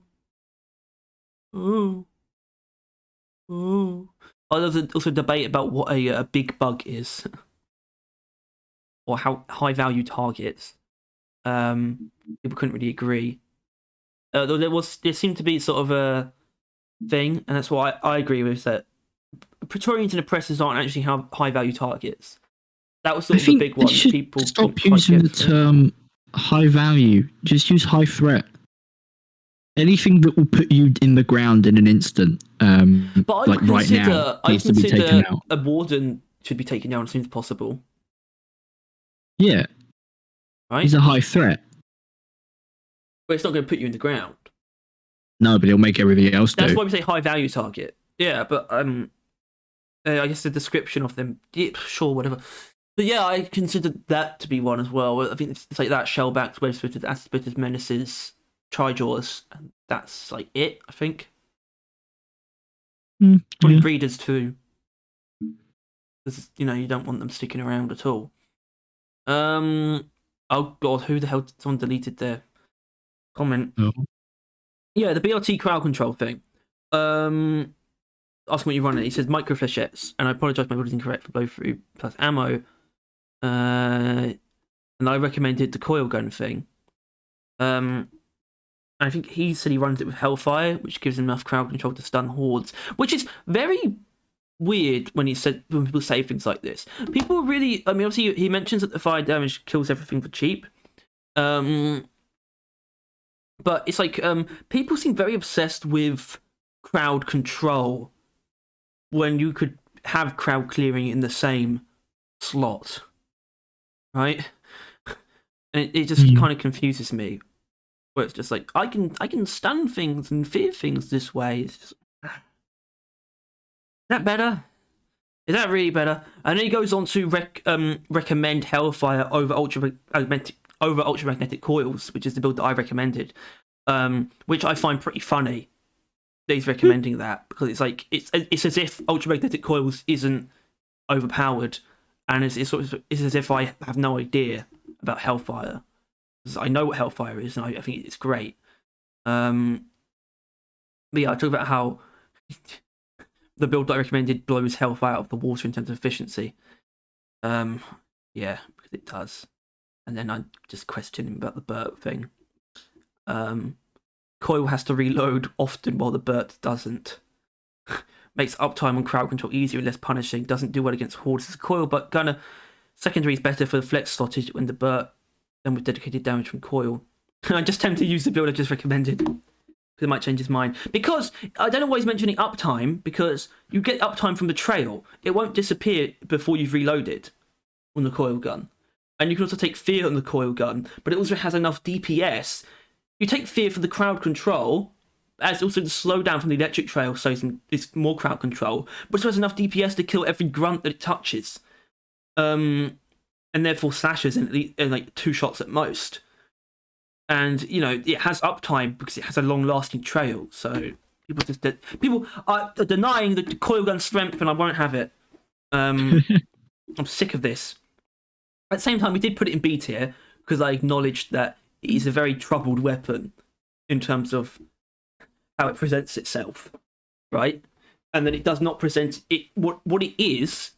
Oh, there's also a debate about what a big bug is, or how high value targets. People couldn't really agree. Though there seemed to be sort of a thing, and that's what I agree with, is that Praetorians and oppressors aren't actually high value targets. That was sort of the big one. People stop using the term high value. Just use high threat. Anything that will put you in the ground in an instant, but like right now, needs to be taken out. A warden should be taken down as soon as possible. Yeah, right. He's a high threat, but it's not going to put you in the ground. No, but it'll make everything else do. That's why we say high value target. Yeah, but I guess the description of them, yeah, sure, whatever. But yeah, I consider that to be one as well. I think it's like that, shellbacks, web-splitters, acid-splitters, menaces, tri-jaws, and that's like it, I think. Probably breeders too. Because, you don't want them sticking around at all. Oh god, who the hell, someone deleted their comment. Oh. Yeah, the BRT crowd control thing. Asking what you run it. He says micro flechettes, and I apologise, my word is incorrect, for blow through plus ammo. And I recommended the coil gun thing. I think he said he runs it with Hellfire, which gives him enough crowd control to stun hordes, which is very weird when people say things like this. People really, obviously he mentions that the fire damage kills everything for cheap. But it's like people seem very obsessed with crowd control when you could have crowd clearing in the same slot, right? And it just kind of confuses me. Where it's just like, I can stun things and fear things this way. It's just, is that better? Is that really better? And then he goes on to recommend Hellfire over ultramagnetic coils, which is the build that I recommended, which I find pretty funny. That he's recommending that, because it's like it's as if ultramagnetic coils isn't overpowered, and it's as if I have no idea about Hellfire. I know what Hellfire is, and I think it's great. But yeah, I talk about how the build that I recommended blows Hellfire out of the water in terms of efficiency. Yeah, because it does. And then I just question him about the Burt thing. Coil has to reload often while the Burt doesn't. Makes uptime on crowd control easier and less punishing. Doesn't do well against hordes as a coil, but gunner secondary is better for the flex slottage when the Burt than with dedicated damage from coil. I just tend to use the build I just recommended. Because it might change his mind. Because I don't know why he's mentioning uptime, because you get uptime from the trail. It won't disappear before you've reloaded on the coil gun. And you can also take fear on the coil gun, but it also has enough DPS. You take fear for the crowd control, as also the slowdown from the electric trail, so it's more crowd control, but it also has enough DPS to kill every grunt that it touches. And therefore slashes in like 2 shots at most. And it has uptime because it has a long-lasting trail. So people are denying the coil gun strength, and I won't have it. I'm sick of this. At the same time, we did put it in B tier because I acknowledged that it is a very troubled weapon in terms of how it presents itself, right? And then it does not present it. What it is,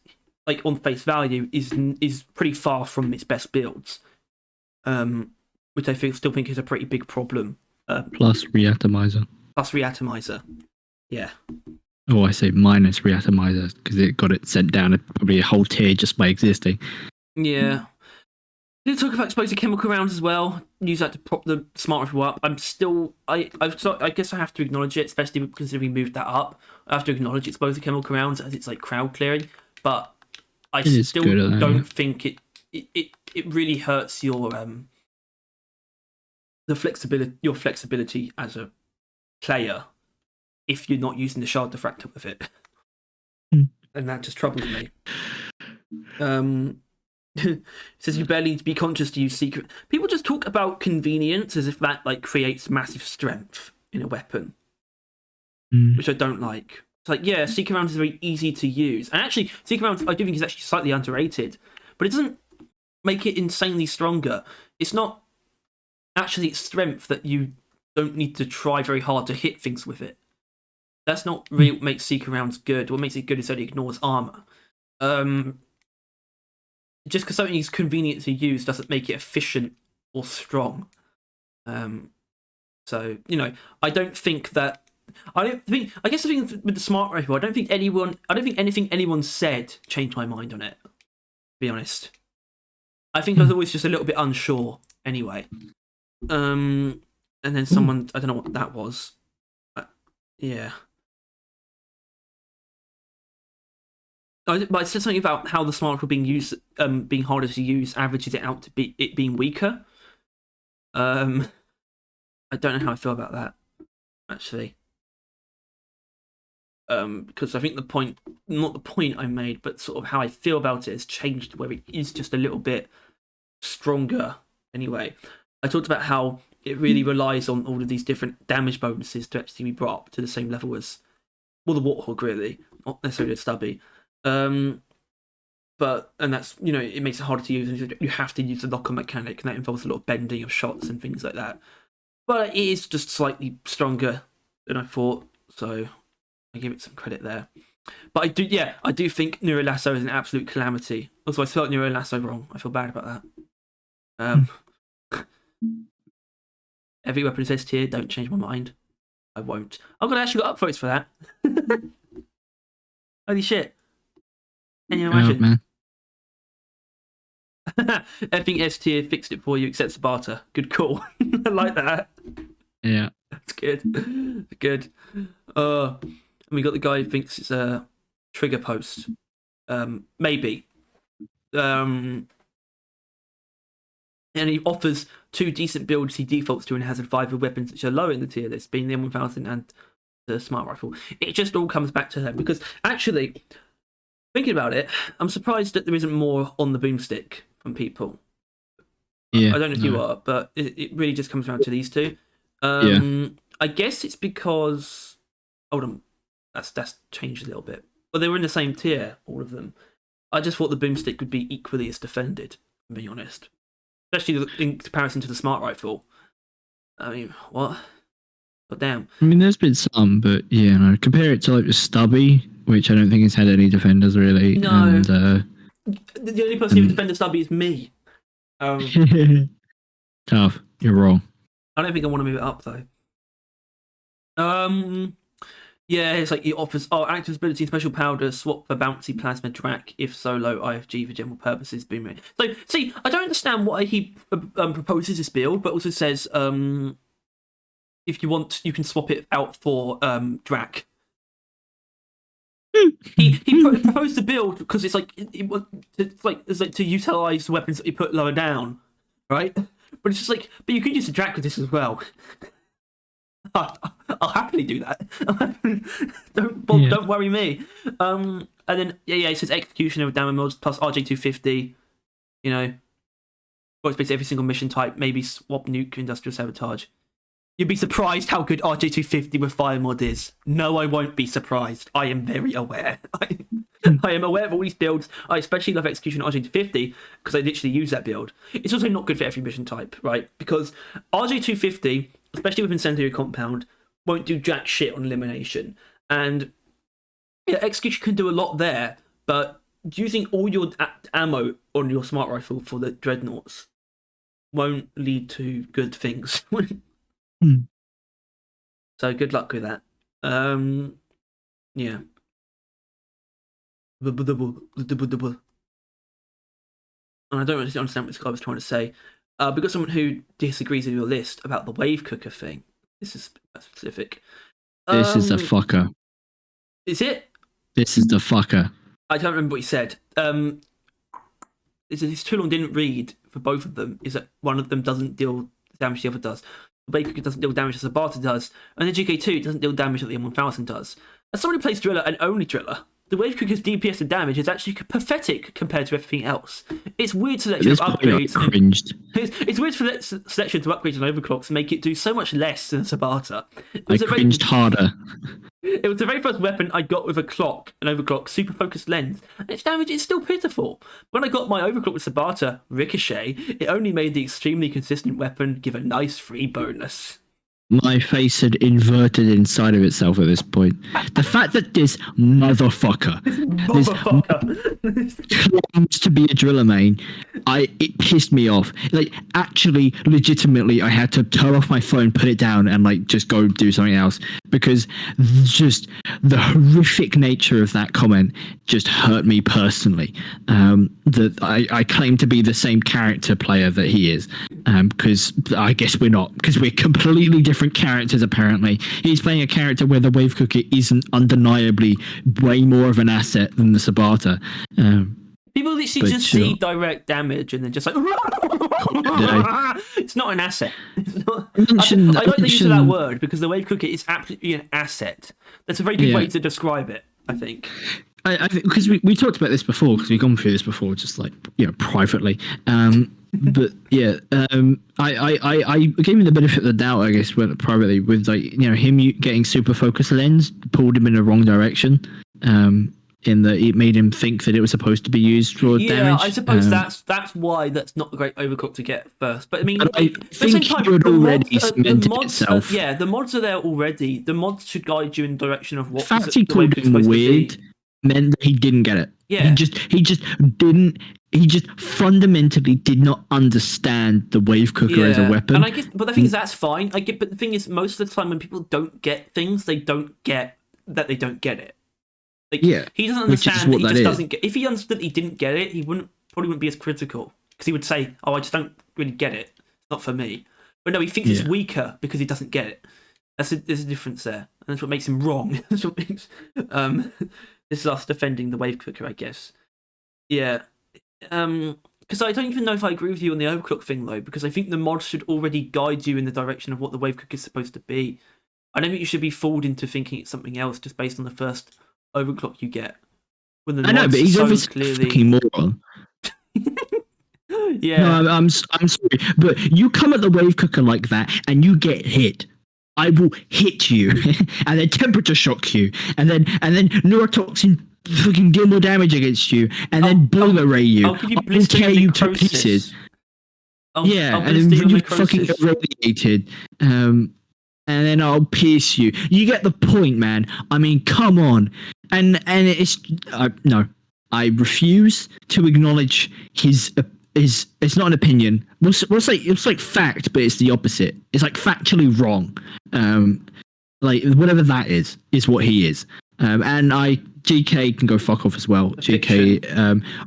like on face value, is pretty far from its best builds, which I still think is a pretty big problem. Plus reatomizer. Yeah. Oh, I say minus reatomizer because it got it sent down probably a whole tier just by existing. Yeah. Did talk about explosive chemical rounds as well. Use that to prop the smart rifle up. I guess I have to acknowledge it, especially considering we moved that up. I have to acknowledge explosive chemical rounds as it's like crowd clearing, but I still don't think it really hurts your your flexibility as a player if you're not using the shard diffractor with it. And that just troubles me. It says you barely need to be conscious to use secret. People just talk about convenience as if that like creates massive strength in a weapon, which I don't like. It's like, yeah, secret rounds is very easy to use, and actually, secret rounds I do think is actually slightly underrated, but it doesn't make it insanely stronger. It's not actually its strength that you don't need to try very hard to hit things with it. That's not really what makes secret rounds good. What makes it good is that it ignores armor. Just because something is convenient to use doesn't make it efficient or strong. So I don't think that. I guess the thing with the smart rifle, I don't think anything anyone said changed my mind on it. To be honest, I think I was always just a little bit unsure. Anyway, and then someone, I don't know what that was. Yeah. But I said something about how the smart rifle being harder to use averages it out to be it being weaker. I don't know how I feel about that, actually. Because I think not the point I made, but sort of how I feel about it has changed, where it is just a little bit stronger. Anyway, I talked about how it really relies on all of these different damage bonuses to actually be brought up to the same level as, well, the Warthog, really, not necessarily a Stubby. But that's it makes it harder to use, and you have to use the lock-on mechanic, and that involves a lot of bending of shots and things like that. But it is just slightly stronger than I thought, so I give it some credit there. But I do think Neuro Lasso is an absolute calamity. Also, I spelled Neuro Lasso wrong. I feel bad about that. Every weapon is S tier. Don't change my mind. I won't. I'm gonna actually got upvotes for that. Holy shit! Can you imagine? Man. Everything S tier fixed it for you except the barter. Good call. I like that. Yeah, that's good. Good. And we got the guy who thinks it's a trigger post. Maybe. And he offers 2 decent builds he defaults to and has 5 weapons which are low in the tier list, being the M1000 and the smart rifle. It just all comes back to them, because actually, thinking about it, I'm surprised that there isn't more on the boomstick from people. Yeah, I don't know if you are, but it really just comes down to these 2. I guess it's because, hold on, that's changed a little bit. Well, they were in the same tier, all of them. I just thought the boomstick would be equally as defended, to be honest. Especially in comparison to the smart rifle. I mean, what? But damn. I mean, there's been some, but yeah, no. Compare it to like the Stubby, which I don't think has had any defenders really. No. And, the only person who defends the Stubby is me. Tough. You're wrong. I don't think I want to move it up though. Yeah, it's like it offers active ability and special powder, swap for bouncy plasma track if solo, IFG for general purposes, boom. So, see, I don't understand why he proposes this build, but also says if you want, you can swap it out for Drac. He proposed the build because it's like it's like to utilize the weapons that you put lower down, right? But it's just like, but you could use the Drac with this as well. I'll happily do that. Don't worry me. And then it says execution of damage mods plus RJ250. You know, works basically every single mission type. Maybe swap nuke industrial sabotage. You'd be surprised how good RJ250 with fire mod is. No, I won't be surprised. I am very aware. I am aware of all these builds. I especially love execution RJ250 because I literally use that build. It's also not good for every mission type, right? Because RJ250, especially with incendiary compound, won't do jack shit on elimination. And yeah, execution can do a lot there, but using all your ammo on your smart rifle for the dreadnoughts won't lead to good things. So good luck with that. Yeah. And I don't really understand what this guy was trying to say. We've got someone who disagrees with your list about the wave cooker thing. This is specific. This is the fucker. Is it? This is the fucker. I don't remember what he said. It's too long didn't read for both of them. Is that one of them doesn't deal damage the other does. The wave cooker doesn't deal damage as the Barter does. And the GK2 doesn't deal damage that the M1000 does. As someone who plays Driller and only Driller, the wave cooker's DPS and damage is actually pathetic compared to everything else. It's weird selection of upgrades. It's weird selection to upgrades and overclocks make it do so much less than Sabata. I cringed harder. It was the very first weapon I got with an overclock, super focused lens, and its damage is still pitiful. When I got my overclock with Sabata, Ricochet, it only made the extremely consistent weapon give a nice free bonus. My face had inverted inside of itself at this point. The fact that this motherfucker claims to be a driller main, it pissed me off. Like, actually, legitimately, I had to turn off my phone, put it down, and like just go do something else because just the horrific nature of that comment just hurt me personally. That I claim to be the same character player that he is, because I guess we're not, because we're completely different characters. Apparently he's playing a character where the wave cooker isn't undeniably way more of an asset than the Sabata. People literally just see direct damage and then just like it's not an asset. I like the use of that word because the wave cooker is absolutely an asset. That's a very good way to describe it, I think. I think because we talked about this before, because we've gone through this before, just like, you know, privately. But yeah, I gave him the benefit of the doubt, I guess, privately, with like, you know, him getting super focus lens pulled him in the wrong direction. In that it made him think that it was supposed to be used for damage. Yeah, I suppose that's why that's not a great overclock to get first. But I mean, I think he would already cemented itself. Yeah, the mods are there already. The mods should guide you in the direction of what. The fact he called him weird meant that he didn't get it. Yeah, he just fundamentally did not understand the wave cooker as a weapon. And I guess, but the thing is, that's fine. But the thing is, most of the time when people don't get things, they don't get that they don't get it. Like, he doesn't understand that he just doesn't get. If he understood that he didn't get it, he probably wouldn't be as critical, because he would say, "Oh, I just don't really get it. It's not for me." But no, he thinks it's weaker because he doesn't get it. There's a difference there, and that's what makes him wrong. That's what makes this is us defending the wave cooker, I guess. Yeah, because I don't even know if I agree with you on the overclock thing though, because I think the mod should already guide you in the direction of what the wave cooker is supposed to be. I don't think you should be fooled into thinking it's something else just based on the first overclock you get. When the I know, but he's obviously a fucking moron. Yeah. No, I'm sorry, but you come at the wave cooker like that and you get hit. I will hit you, and then temperature shock you, and then neurotoxin fucking deal more damage against you, and then bullet ray you. I'll tear you to pieces. And then you fucking irradiated. And then I'll pierce you. You get the point, man. I mean, come on. And it's no. I refuse to acknowledge his. It's not an opinion. We'll say it's like fact, but it's the opposite. It's like factually wrong. Like whatever that is what he is. And GK can go fuck off as well. GK,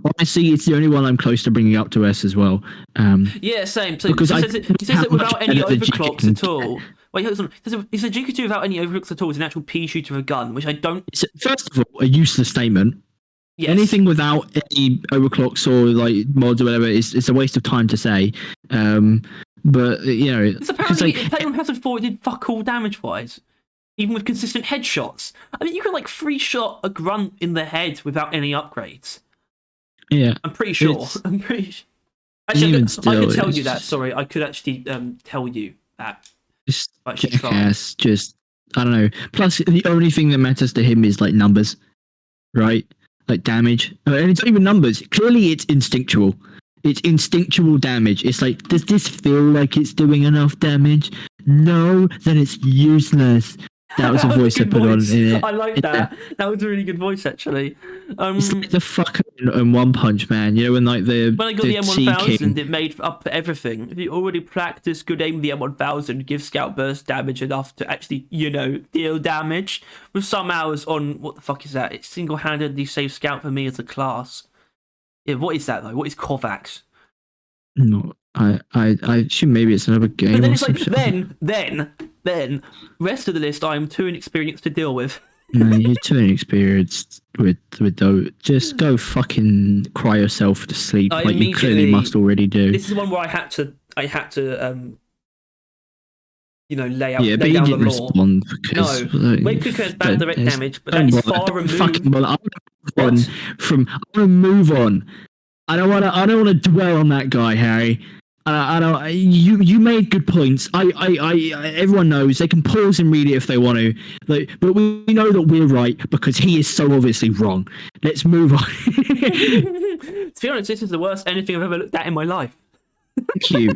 honestly, it's the only one I'm close to bringing up to S as well. Yeah, same. So because he says that without any overclocks can at all. Wait, hold on. He said GK2 without any overclocks at all is an actual pea shooter of a gun, which I don't. First of all, a useless statement. Yes. Anything without any overclocks or like mods or whatever is a waste of time to say. But you know, it's apparently playing on Hazard 4 it did fuck all damage wise, even with consistent headshots. I mean, you can like free shot a grunt in the head without any upgrades. Yeah, I'm pretty sure. Actually, I could tell you that. Sorry, I could actually tell you that. Just jackass. Just I don't know. Plus, the only thing that matters to him is like numbers, right? Like damage, and it's not even numbers. Clearly, it's instinctual. It's instinctual damage. It's like, does this feel like it's doing enough damage? No, then it's useless. That was a voice I put on in it. I like that. That was a really good voice, actually. It's like the fucker in One Punch Man. You know, when like when I got the M1000, it made up for everything. If you already practice good aim, the M1000 gives scout burst damage enough to actually, deal damage. With some hours on, what the fuck is that? It single-handedly saves scout for me as a class. Yeah, what is that though? What is Kovacs? No, I assume maybe it's another game. But then it's like, then, rest of the list I am too inexperienced to deal with. No, you're too inexperienced with those. Just go fucking cry yourself to sleep, like you clearly must already do. This is one where I had to lay out. Yeah, but you didn't respond because Wave Cooker has bad direct damage, but that is far removed. I want to move on. I don't want to dwell on that guy, Harry. I don't. You made good points. Everyone knows they can pause and read it if they want to. But we know that we're right because he is so obviously wrong. Let's move on. To be honest, this is the worst anything I've ever looked at in my life. Thank you.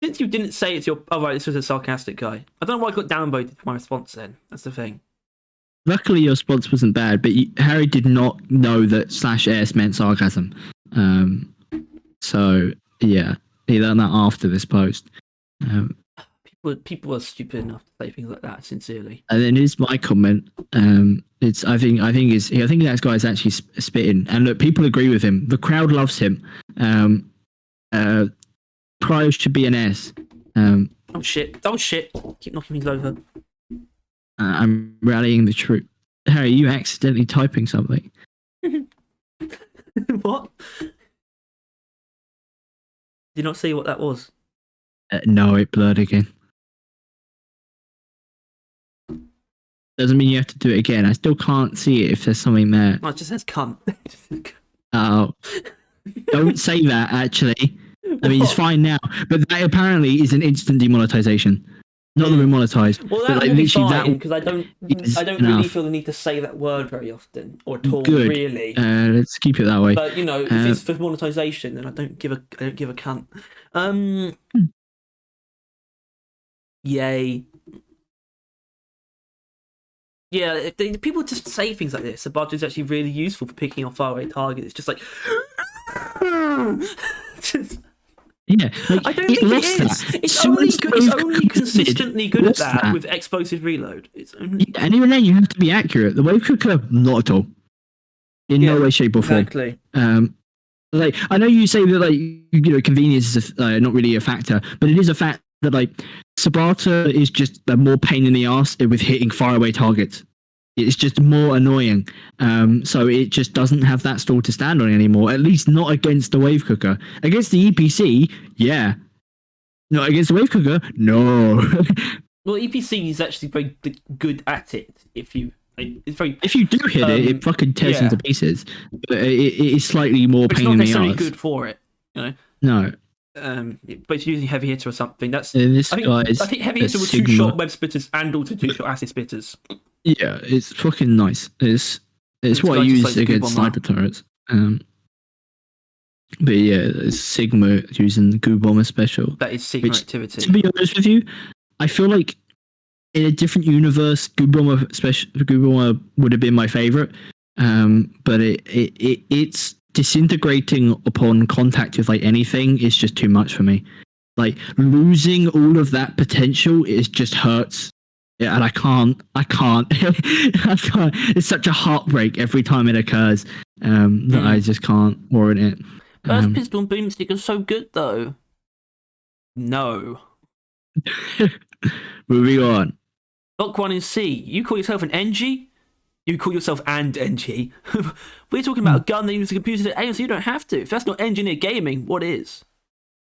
Since you didn't say it's your... Oh, right, this was a sarcastic guy. I don't know why I got downvoted for my response then. That's the thing. Luckily, your response wasn't bad, but Harry did not know that /s meant sarcasm. So, yeah. He learned that after this post. People are stupid enough to say things like that, sincerely. And then here's my comment. I think that guy's actually spitting. And look, people agree with him. The crowd loves him. Cryo should be an S. Oh shit! Keep knocking things over. I'm rallying the troop. Harry, you accidentally typing something. What? Did you not see what that was? No, it blurred again. Doesn't mean you have to do it again. I still can't see it if there's something there. No, it just says cunt. Oh. Don't say that, actually. I mean, it's fine now, but that apparently is an instant demonetization. Not that we're monetized. Well, that would be fine because I don't really feel the need to say that word very often or at all. Good. Really. Let's keep it that way. But if it's for monetization, then I don't give a cunt. Yay. Yeah, people just say things like this. The budget is actually really useful for picking off faraway targets. It's just like. Yeah, like, I don't think it is. It's only consistently good at that with explosive reload. It's only... Yeah, and even then, you have to be accurate. The wave cooker, not at all. In no way, shape, or form. Exactly. Like I know you say that convenience is not really a factor, but it is a fact that Sabata is just a more pain in the ass with hitting faraway targets. It's just more annoying. So it just doesn't have that stall to stand on anymore, at least not against the wave cooker. Against the EPC, yeah. Not against the wave cooker, no. Well, EPC is actually very good at it. If you do hit it, it fucking tears into pieces. But it is slightly more pain in the ass. It's not necessarily good for it, No. But it's using heavy hitter or something. I think heavy hitter with 2-shot web splitters and also 2-shot acid splitters. Yeah, it's fucking nice. It's what I use against sniper turrets. But yeah, it's Sigma using the Goo Bomber special. That is Sigma activity. To be honest with you, I feel like in a different universe, Goo Bomber would have been my favorite. But it's disintegrating upon contact with anything is just too much for me. Like losing all of that potential is just hurts. Yeah, and I can't. I can't. It's such a heartbreak every time it occurs that I just can't warrant it. Burst pistol and boomstick are so good though. No. Moving on. Block 1 in C. You call yourself an NG? You call yourself and NG. We're talking about a gun that uses a computer to aim, so you don't have to. If that's not engineer gaming, what is?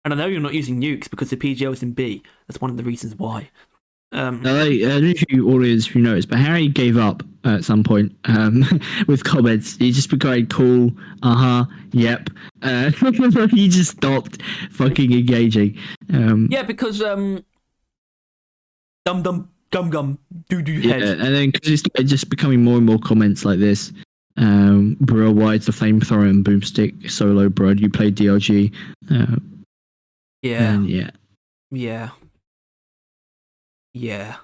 And I know you're not using nukes because the PGL is in B. That's one of the reasons why. I don't know if you audience who knows, but Harry gave up at some point with comments. He just became cool. Yep. He just stopped fucking engaging. Yeah, because dum dum gum gum doo doo head. Yeah, and then because it's just becoming more and more comments like this. Bro, why it's the flamethrower and boomstick solo, bro? You play DLG. Yeah.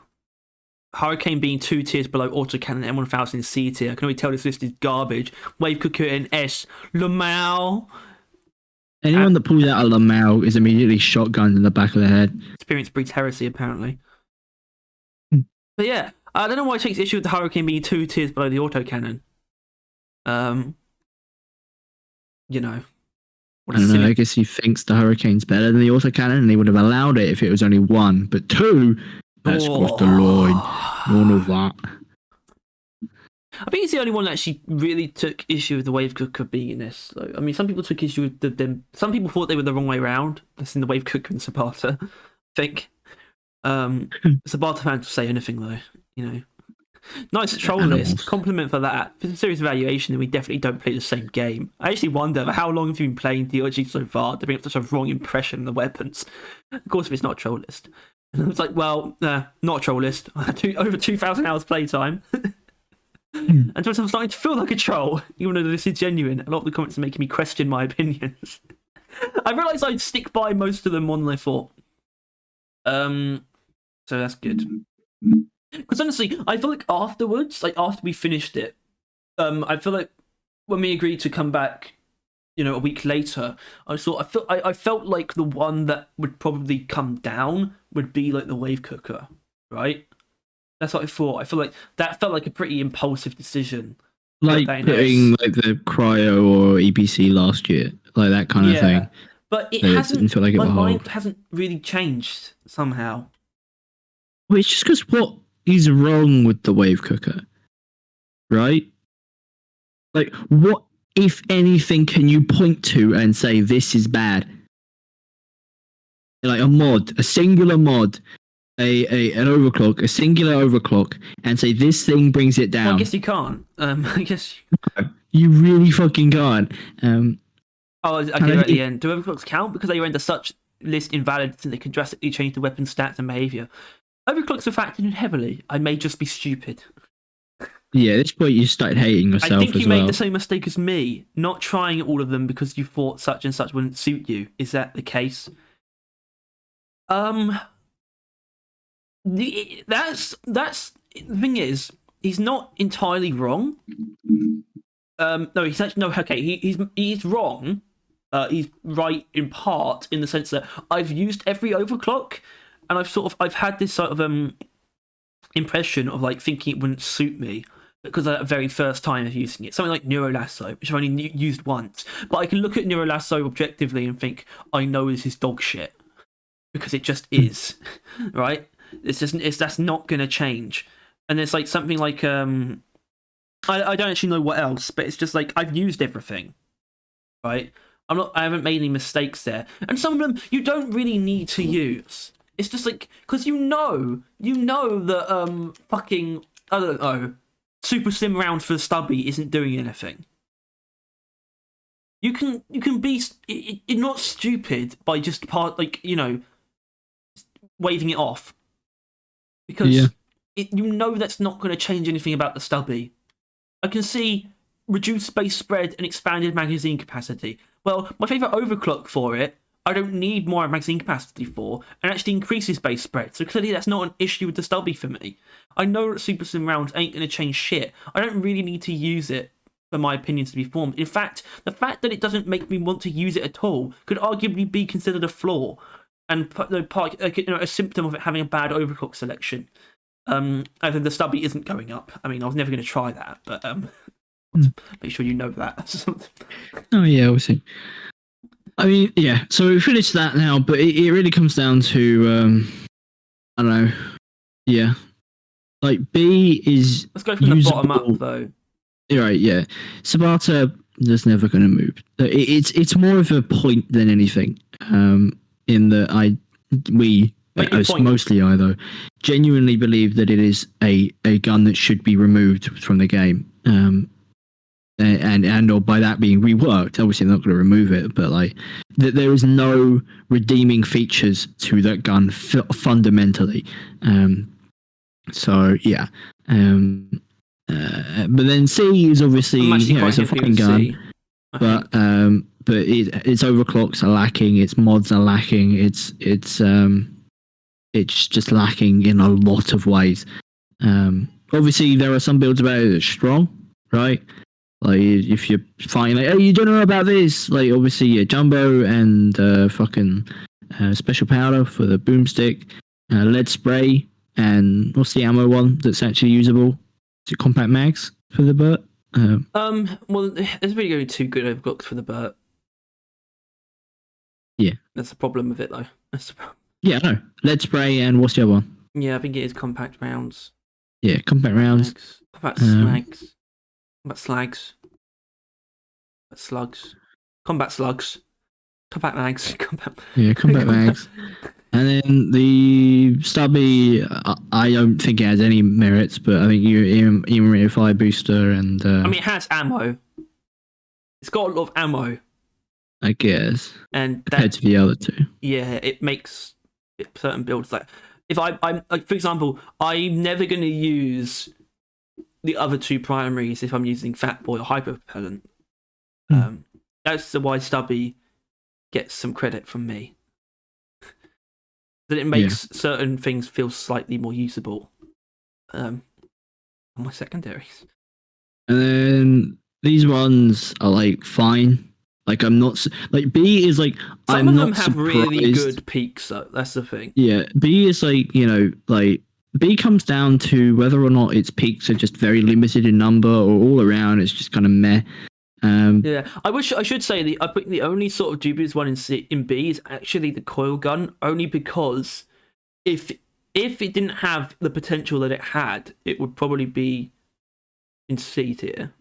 Hurricane being 2 tiers below autocannon M1000 in C tier. I can already tell this list is garbage. Wave Cooker in S. Lamau. Anyone that pulls out a Lamau is immediately shotgunned in the back of the head. Experience breeds heresy, apparently. But yeah, I don't know why it takes issue with the Hurricane being 2 tiers below the autocannon. You know. I don't know, I guess he thinks the Hurricane's better than the autocannon, and he would have allowed it if it was only 1. But 2, that's crossed the line. None of that. I think he's the only one that actually really took issue with the Wave Cooker being in this. So, I mean, some people took issue with them. Some people thought they were the wrong way around. That's in the Wave Cooker and Sabata, I think. Sabata fans will say anything, though, you know. Nice troll list. Compliment for that. For the serious evaluation, we definitely don't play the same game. I actually wonder, how long have you been playing DLG so far to bring up such a wrong impression of the weapons? Of course, if it's not a troll list. And it's like, well, not a troll list. I had over 2,000 hours playtime. And so I'm starting to feel like a troll, even though this is genuine. A lot of the comments are making me question my opinions. I realised I'd stick by most of them more than I thought. So that's good. Because honestly, I feel like afterwards, like after we finished it, I feel like when we agreed to come back, you know, a week later, I felt like the one that would probably come down would be like the Wave Cooker, right? That's what I thought. I feel like that felt like a pretty impulsive decision. Like putting like the Cryo or EPC last year, like that kind of thing. But it hasn't. Like my mind hasn't really changed somehow. Well, it's just because what is wrong with the Wave Cooker, right? Like, what, if anything, can you point to and say this is bad? Like a mod, a singular mod, an overclock, a singular overclock, and say this thing brings it down. Well, I guess you can't. I guess you really fucking can't. Okay, at the end, do overclocks count because they render such list invalid since they can drastically change the weapon stats and behavior? Overclocks are factored in heavily. I may just be stupid. Yeah, at this point you started hating yourself. I think you made the same mistake as me, not trying all of them because you thought such and such wouldn't suit you. Is that the case? That's the thing is, he's not entirely wrong. No, he's actually no. Okay, he's wrong. He's right in part in the sense that I've used every overclock. And I've had this sort of impression of like thinking it wouldn't suit me because of that very first time of using it. Something like Neurolasso, which I've only used once. But I can look at Neurolasso objectively and think, I know this is dog shit. Because it just is. Right? That's not going to change. And there's like something like, I don't actually know what else, but it's just like, I've used everything. Right? I haven't made any mistakes there. And some of them you don't really need to use. It's just like, because you know that fucking, I don't know, super sim round for stubby isn't doing anything. You can be, you're not stupid by just waving it off. Because you know that's not going to change anything about the stubby. I can see reduced space spread and expanded magazine capacity. Well, my favourite overclock for it, I don't need more magazine capacity for, and actually increases base spread. So clearly that's not an issue with the stubby for me. I know that Super Sim rounds ain't going to change shit. I don't really need to use it for my opinions to be formed. In fact, the fact that it doesn't make me want to use it at all could arguably be considered a flaw. and a symptom of it having a bad overclock selection. I think the stubby isn't going up. I mean, I was never going to try that, but make sure you know that. Oh yeah, we'll see. I mean, yeah. So we finished that now, but it really comes down to I don't know. Yeah, like B is. Let's go from the bottom up, though. You're right. Yeah, Sabata is never going to move. It's more of a point than anything. In that mostly I though genuinely believe that it is a gun that should be removed from the game. And or by that being reworked. Obviously, they're not going to remove it, but like there is no redeeming features to that gun fundamentally. So yeah. But then C is obviously it's a fucking gun, but its overclocks are lacking, its mods are lacking, it's just lacking in a lot of ways. Obviously, there are some builds about it that's strong, right? Like if you're fighting, like, oh, you don't know about this. Like obviously, jumbo and fucking special powder for the boomstick, lead spray, and what's the ammo one that's actually usable? Is it compact mags for the Burt? Well, there's really only 2 good overclocks for the Burt. Yeah, that's the problem with it, though. Yeah, I know. Lead spray and what's the other one? Yeah, I think it is compact rounds. Yeah, compact rounds. Compact snags. Combat slags. Slugs. Combat slugs. Combat mags. Combat mags. And then the stubby, I don't think it has any merits, but I think you even fire booster and. I mean, it has ammo. It's got a lot of ammo. I guess. And compared to the other two. Yeah, it makes certain builds like if I'm like, for example, I'm never going to use the other 2 primaries if I'm using Fat Boy or Hyper Propellant. That's why Stubby gets some credit from me. That it makes certain things feel slightly more usable on my secondaries. And then these ones are like fine. Like I'm not like B is like some of them have really good peaks though. That's the thing. Yeah, B is like like B comes down to whether or not its peaks are just very limited in number or all around it's just kind of meh. Yeah, I should say I think the only sort of dubious one in B is actually the coil gun, only because if it didn't have the potential that it had, it would probably be in C tier.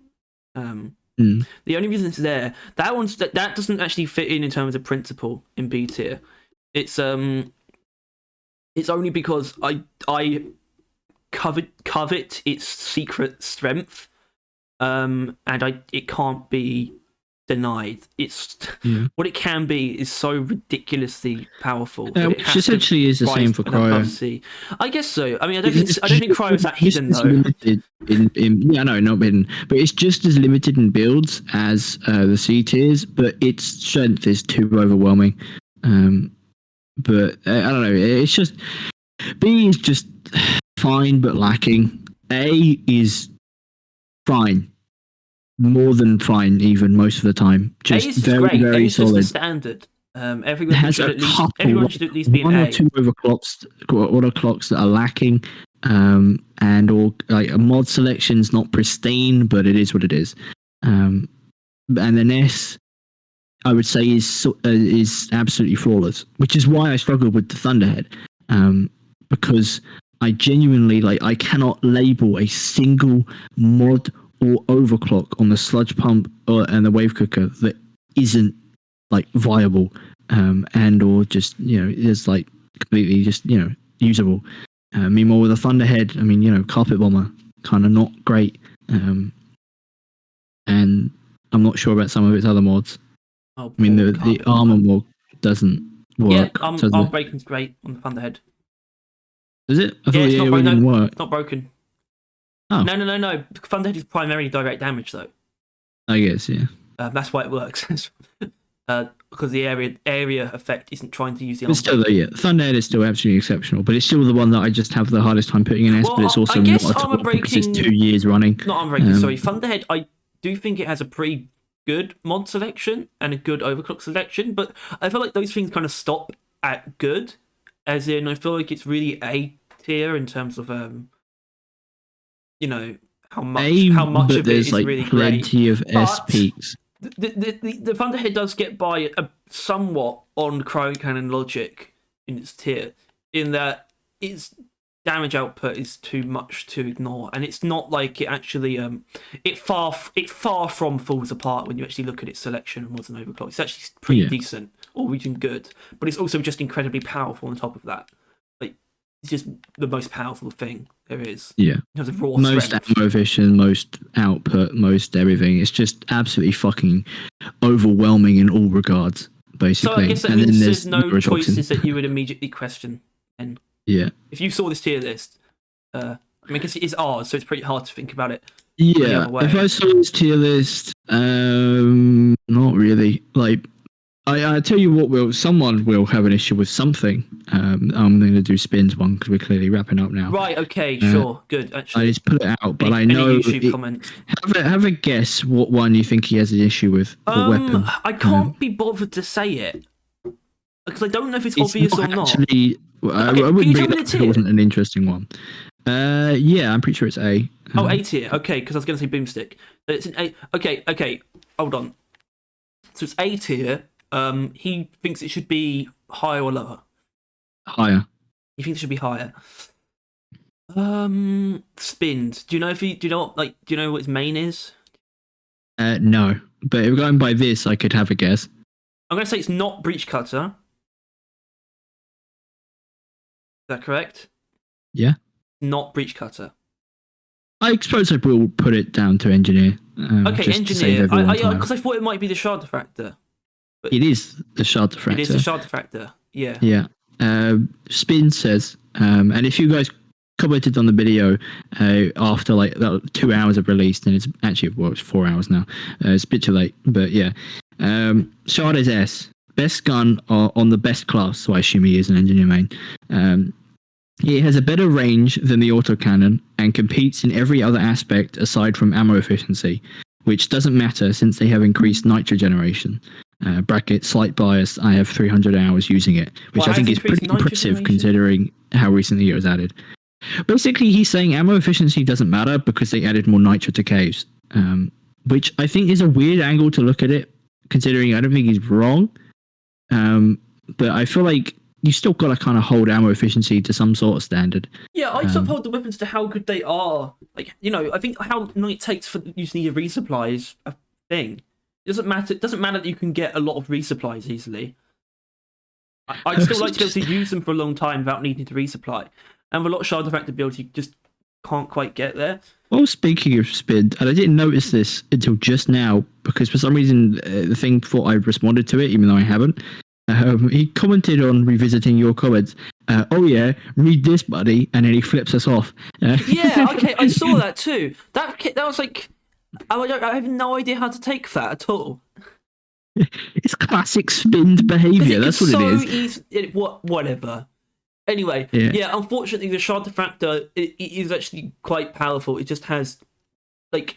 The only reason it's there, that doesn't actually fit in terms of principle in B tier. It's only because I covet its secret strength. And it can't be denied. It's what it can be is so ridiculously powerful. Which essentially is the same for cryo. I guess so. I mean, I don't think cryo is that hidden though. Not hidden, but it's just as limited in builds as the C tiers, but its strength is too overwhelming. But I don't know. It's just B is just fine but lacking. A is fine. More than fine, even most of the time. Just very, very solid. Just the standard. Everyone should at least be an one A. Or 2 overclocks that are lacking, and or like a mod selection's not pristine, but it is what it is. And then S, I would say is absolutely flawless, which is why I struggled with the Thunderhead, because I genuinely I cannot label a single mod or overclock on the sludge pump and the wave cooker that isn't viable and or just is completely just usable. Meanwhile with a Thunderhead, I mean carpet bomber kind of not great, and I'm not sure about some of its other mods. I mean the armor mod doesn't work. Yeah, arm breaking's great on the Thunderhead. Is it? I thought it didn't work. It's not broken. Oh. No. Thunderhead is primarily direct damage, though. I guess, yeah. That's why it works. Because the area effect isn't trying to use the. But still, though, yeah, Thunderhead is still absolutely exceptional. But it's still the one that I just have the hardest time putting in S. But it's also not armor breaking. Because it's 2 years running. Not armor breaking. Sorry, Thunderhead. I do think it has a pretty good mod selection and a good overclock selection, but I feel like those things kind of stop at good, as in I feel like it's really A tier in terms of you know how much but of it there's is like really great. plenty of S But peaks. the Thunderhead does get by somewhat on Cryo Cannon logic in its tier, in that its damage output is too much to ignore, and it's not like it actually it far from falls apart when you actually look at its selection and what's an overclock. It's actually pretty Yeah. decent or even good, but it's also just incredibly powerful on top of that. Like, it's just the most powerful thing there is. Yeah. In terms of raw Most strength. ammo efficient, most output, most everything. It's just absolutely fucking overwhelming in all regards, basically. So I guess that and means then there's no neurotoxin. choices that you would immediately question. And Yeah. if you saw this tier list, I mean, I guess it is ours, so it's pretty hard to think about it. Yeah. other way. If I saw this tier list, not really. Like, I tell you what, someone will have an issue with something. I'm going to do spins one because we're clearly wrapping up now. Right, okay, sure, good, actually. I just put it out, but I any know. YouTube comments? Have a guess what one you think he has an issue with. What weapon? I can't be bothered to say it because I don't know if it's obvious or not. Actually, I can you wouldn't tell bring me it the up if it tier? wasn't an interesting one. Yeah, I'm pretty sure it's A. Oh, A tier. Okay, because I was going to say boomstick. But it's an A. Okay. Hold on. So it's A tier. He thinks it should be higher or lower. Higher. He thinks it should be higher. Spins. Do you know what his main is? No, but if we're going by this, I could have a guess. I'm going to say it's not breach cutter. Is that correct? Yeah. Not breach cutter. I suppose I will put it down to engineer. Okay, just engineer. Because I thought it might be the shard diffractor. it is the shard diffractor. It is the shard diffractor. Yeah. Yeah. Spin says, and if you guys commented on the video after like 2 hours of release, then it's actually it's 4 hours now. It's a bit too late, but yeah. Shard is S. Best gun on the best class, so I assume he is an engineer main. It has a better range than the autocannon and competes in every other aspect aside from ammo efficiency, which doesn't matter since they have increased nitro generation. Bracket slight bias. I have 300 hours using it, which I think is pretty impressive considering how recently it was added. Basically, he's saying ammo efficiency doesn't matter because they added more nitro to caves, which I think is a weird angle to look at it, considering I don't think he's wrong. But I feel like you still got to kind of hold ammo efficiency to some sort of standard. Yeah, I sort of hold the weapons to how good they are. Like, I think how long it takes for you to need a resupply is a thing. It doesn't matter. It doesn't matter that you can get a lot of resupplies easily. I'd still like to be able to use them for a long time without needing to resupply. And with a lot of shard diffractor builds, you just can't quite get there. Well, speaking of spin, and I didn't notice this until just now because for some reason the thing thought I responded to it, even though I haven't. He commented on revisiting your comments. Oh yeah, read this, buddy, and then he flips us off. Yeah, okay, I saw that too. That was like, I have no idea how to take that at all. It's classic spinned behaviour. That's what it is. Whatever. Anyway, yeah. Unfortunately, the shard diffractor it is actually quite powerful. It just has like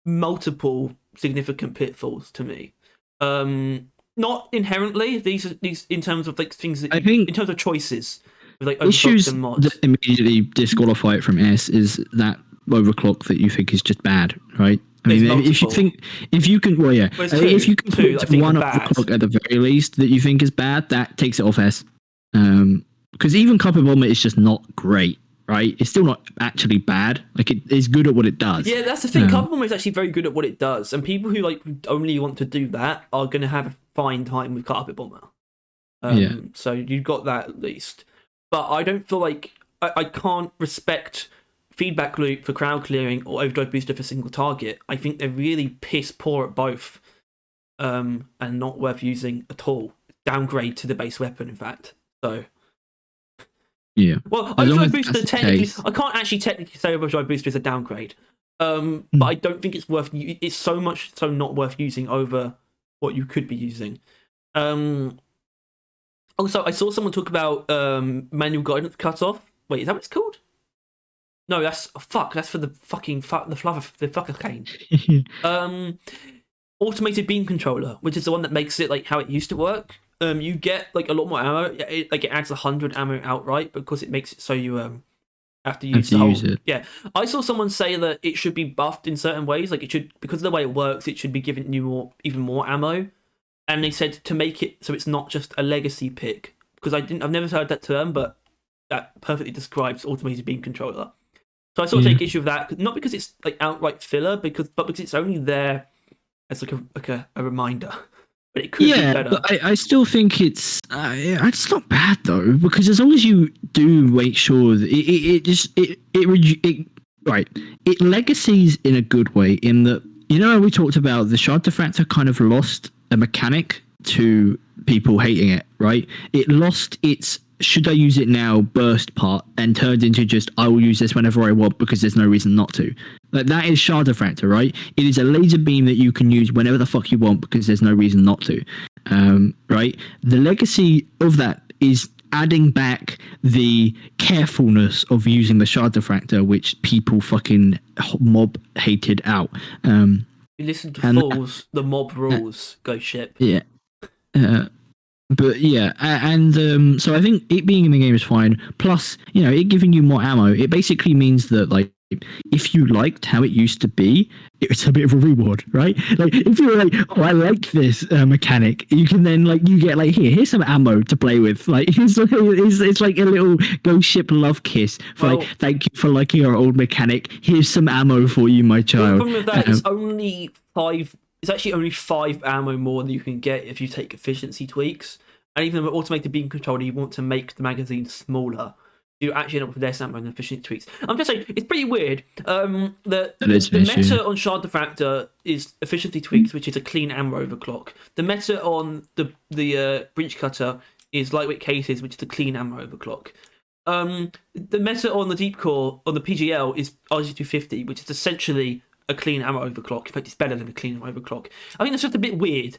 multiple significant pitfalls to me. Not inherently these in terms of like things that in terms of choices with like issues and mods. That immediately disqualify it from S is that overclock that you think is just bad, right? I mean, if you can put one overclock at the very least that you think is bad, that takes it off S. Because even Copper Bomber is just not great, right? It's still not actually bad. Like, it is good at what it does. Yeah, that's the thing. Copper Bomber is actually very good at what it does, and people who like only want to do that are going to have a fine time with Carpet Bomber. So you've got that at least. But I don't feel like I can't respect feedback loop for crowd clearing or overdrive booster for single target. I think they're really piss poor at both, and not worth using at all. Downgrade to the base weapon, in fact. So. Yeah. Well, overdrive booster technically, I can't actually technically say overdrive booster is a downgrade, but I don't think it's worth. It's so much so not worth using over what you could be using. Also, I saw someone talk about manual guidance cutoff. Wait, is that what it's called? No, that's That's for the fucking the fucker cane. Automated beam controller, which is the one that makes it like how it used to work. you get like a lot more ammo. It adds 100 ammo outright because it makes it so you have to use it. Yeah, I saw someone say that it should be buffed in certain ways. Like it should, because of the way it works, it should be giving you even more ammo. And they said to make it so it's not just a legacy pick, because I've never heard that term, but that perfectly describes automated beam controller. So I sort of take issue with that, not because it's like outright filler, but because it's only there as like a reminder. But it could be better. But I still think it's not bad though, because as long as you do make sure that it legacies in a good way, in that, you know, we talked about the shard diffractor kind of lost a mechanic to people hating it, right? It lost its should I use it now burst part and turned into just I will use this whenever I want because there's no reason not to. Like that is shard diffractor, right? It is a laser beam that you can use whenever the fuck you want because there's no reason not to. Right? The legacy of that is adding back the carefulness of using the shard diffractor, which people fucking mob hated out. You listen to fools, the mob rules, go ship. Yeah. But yeah, and so I think it being in the game is fine. Plus, you know, it giving you more ammo. It basically means that, like, if you liked how it used to be, it's a bit of a reward, right? Like, if you're like, oh, I like this mechanic, you can then, like, you get, like, here's some ammo to play with. Like, it's like a little ghost ship love kiss for, like, thank you for liking our old mechanic. Here's some ammo for you, my child. The problem with that is only 5... It's actually only 5 ammo more than you can get if you take efficiency tweaks. And even with automated beam controller, you want to make the magazine smaller. You actually end up with less ammo than efficiency tweaks. I'm just saying, it's pretty weird. The meta on Shard Diffractor is efficiency tweaks, which is a clean ammo overclock. The meta on the breach cutter is lightweight cases, which is a clean ammo overclock. The meta on the deep core, on the PGL, is RG250, which is essentially a clean ammo overclock. In fact, it's better than a clean ammo overclock. I think that's just a bit weird,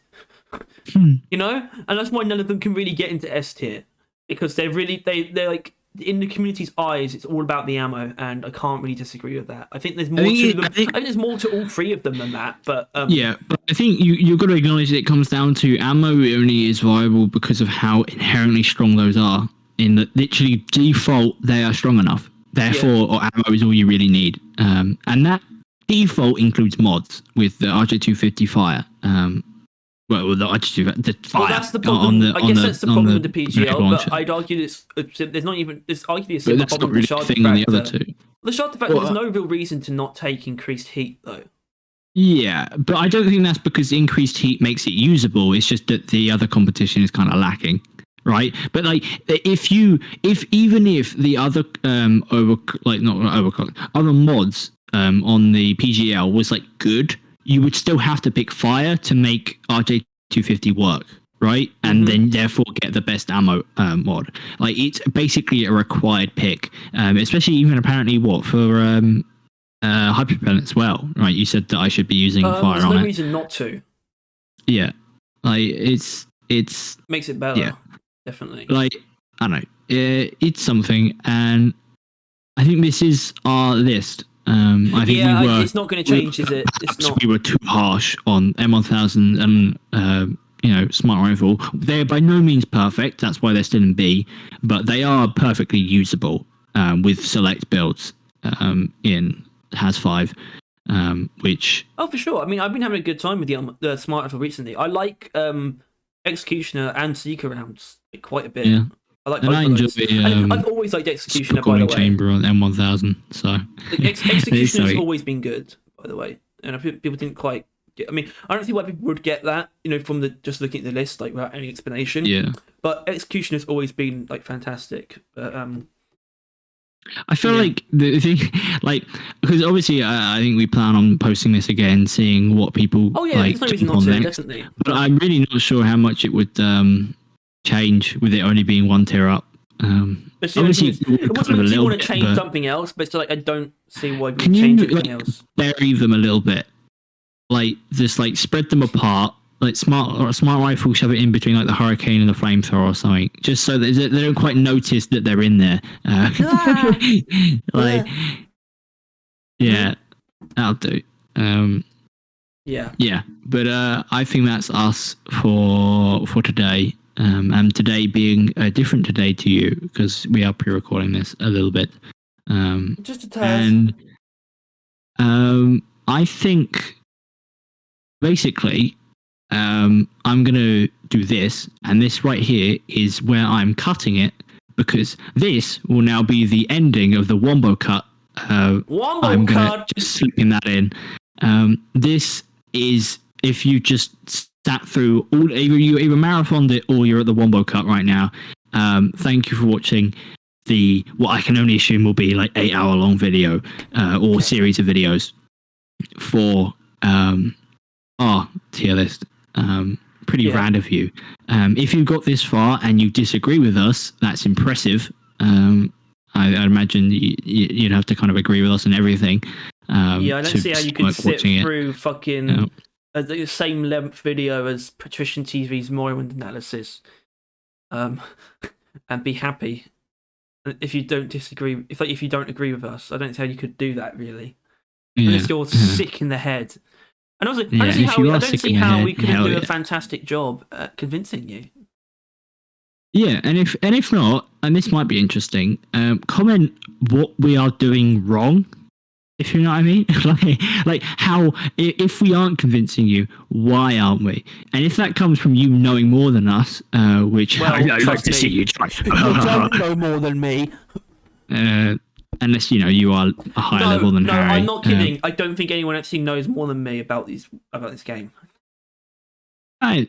you know, and that's why none of them can really get into S tier, because they're like, in the community's eyes, it's all about the ammo, and I can't really disagree with that. I think there's more to them. I think there's more to all 3 of them than that. But yeah, but I think you've got to acknowledge that it comes down to ammo only is viable because of how inherently strong those are. In that, literally default, they are strong enough. Therefore, or ammo is all you really need, and that default includes mods with the RJ250 fire. Well, the RJ250 the fire. Well, that's the problem. I guess that's the problem with the PGL. But I'd argue there's arguably a similar problem with the Shard Diffractor. The Shard Diffractor, there's no real reason to not take increased heat though. Yeah, but I don't think that's because increased heat makes it usable. It's just that the other competition is kind of lacking. Right, but like if the other other mods on the PGL was like good, you would still have to pick fire to make RJ250 work, right? And then therefore get the best ammo mod. Like it's basically a required pick, especially even apparently for hyperpropellant as well, right? You said that I should be using fire on it. There's no reason not to. Yeah, like it's makes it better. Yeah. Definitely. Like, I don't know. It's something, and I think this is our list. I think it's not going to change, is it? It's not. We were too harsh on M1000 and smart rifle. They're by no means perfect. That's why they're still in B, but they are perfectly usable with select builds in Has 5. Which for sure. I mean, I've been having a good time with the smart rifle recently. I like Executioner and Seeker rounds quite a bit. Yeah. I like both of those. I've always liked Executioner, by the way. Chamber on M1000, so Executioner has always been good, by the way. And people didn't quite get. I mean, I don't see why people would get that, from just looking at the list, like without any explanation. Yeah. But Executioner has always been like fantastic. But I feel like the thing, like, because obviously I think we plan on posting this again, seeing what people like there's no reason not to, definitely. But I'm really not sure how much it would change with it only being 1 tier up. Obviously, it wasn't you want to change something else, but it's like I don't see why we would change anything else. Bury them a little bit, like just like spread them apart. Like smart rifle, shove it in between like the hurricane and the flamethrower or something, just so that they don't quite notice that they're in there. That'll do. Yeah. But I think that's us for today. and today being a different today to you because we are pre-recording this a little bit. Just a tad. And I think basically I'm going to do this, and this right here is where I'm cutting it because this will now be the ending of the Wombo cut. Wombo I'm going to cut. just slip in that in. This is if you just sat through all, either marathoned it or you're at the Wombo cut right now. Thank you for watching what I can only assume will be like 8-hour long video or series of videos for our tier list. Pretty rad of you. If you got this far and you disagree with us, that's impressive. I imagine you'd have to kind of agree with us on everything. I don't see how you could sit through fucking the same length video as Patrician TV's Morrowind analysis, and be happy. If you don't disagree, if you don't agree with us, I don't see how you could do that really. Unless you're sick in the head. And also, I don't see how we couldn't do a fantastic job at convincing you. Yeah, and if not, and this might be interesting, comment what we are doing wrong, if you know what I mean. like how, if we aren't convincing you, why aren't we? And if that comes from you knowing more than us, which I'd like to see you try. You don't know more than me. Unless you are a higher level than Harry. No, I'm not kidding. I don't think anyone actually knows more than me about this game. I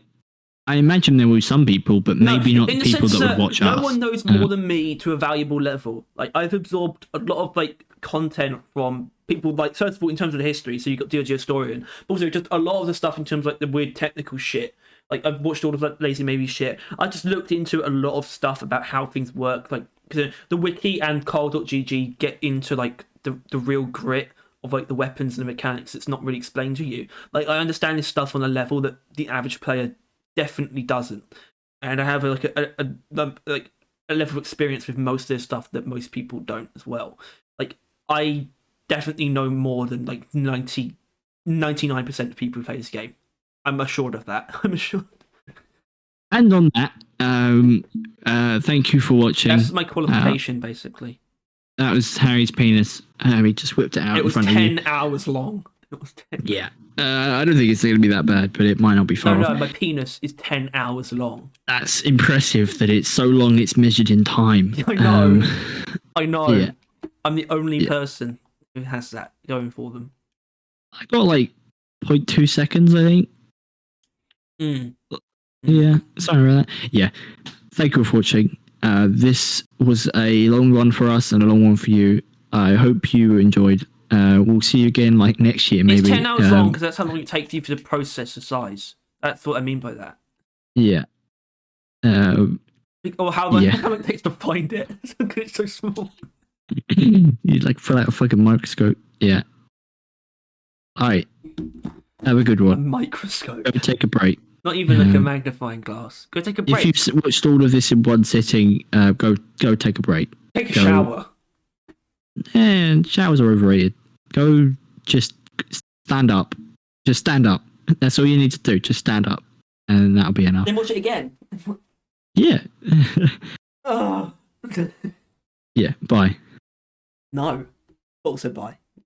imagine there were some people, but maybe not the people that would watch us. No one knows more than me to a valuable level. Like, I've absorbed a lot of like content from people, like, first of all, in terms of the history, so you've got DLG Historian, but also just a lot of the stuff in terms of like the weird technical shit. Like, I've watched all of like Lazy Maybe shit. I just looked into a lot of stuff about how things work. Like, the wiki and Carl.gg get into like the real grit of like the weapons and the mechanics that's not really explained to you. Like, I understand this stuff on a level that the average player definitely doesn't, and I have like a level of experience with most of this stuff that most people don't as well. Like, I definitely know more than like 99% of people who play this game. I'm assured of that. I'm assured. And on that, thank you for watching. That's my qualification, basically. That was Harry's penis. He just whipped it out in front of you. It was 10 hours long. It was 10. Yeah. I don't think it's going to be that bad, but it might not be far off. No, my penis is 10 hours long. That's impressive that it's so long it's measured in time. I know. I know. Yeah. I'm the only person who has that going for them. I got like 0.2 seconds, I think. Yeah, sorry about that. Yeah. Thank you for watching. This was a long one for us and a long one for you. I hope you enjoyed. We'll see you again like next year, maybe. It's 10 hours long because that's how long it takes you to process the size. That's what I mean by that. Yeah. Or how long it takes to find it. It's so small. You'd like fill out a fucking microscope. Yeah. Alright. Have a good one. A microscope. Go take a break. Not even like a magnifying glass. Go take a break. If you've watched all of this in one sitting, go take a break. Take a shower. And showers are overrated. Go just stand up. Just stand up. That's all you need to do. Just stand up. And that'll be enough. Then watch it again. Yeah. Oh. Yeah, bye. No. Also bye.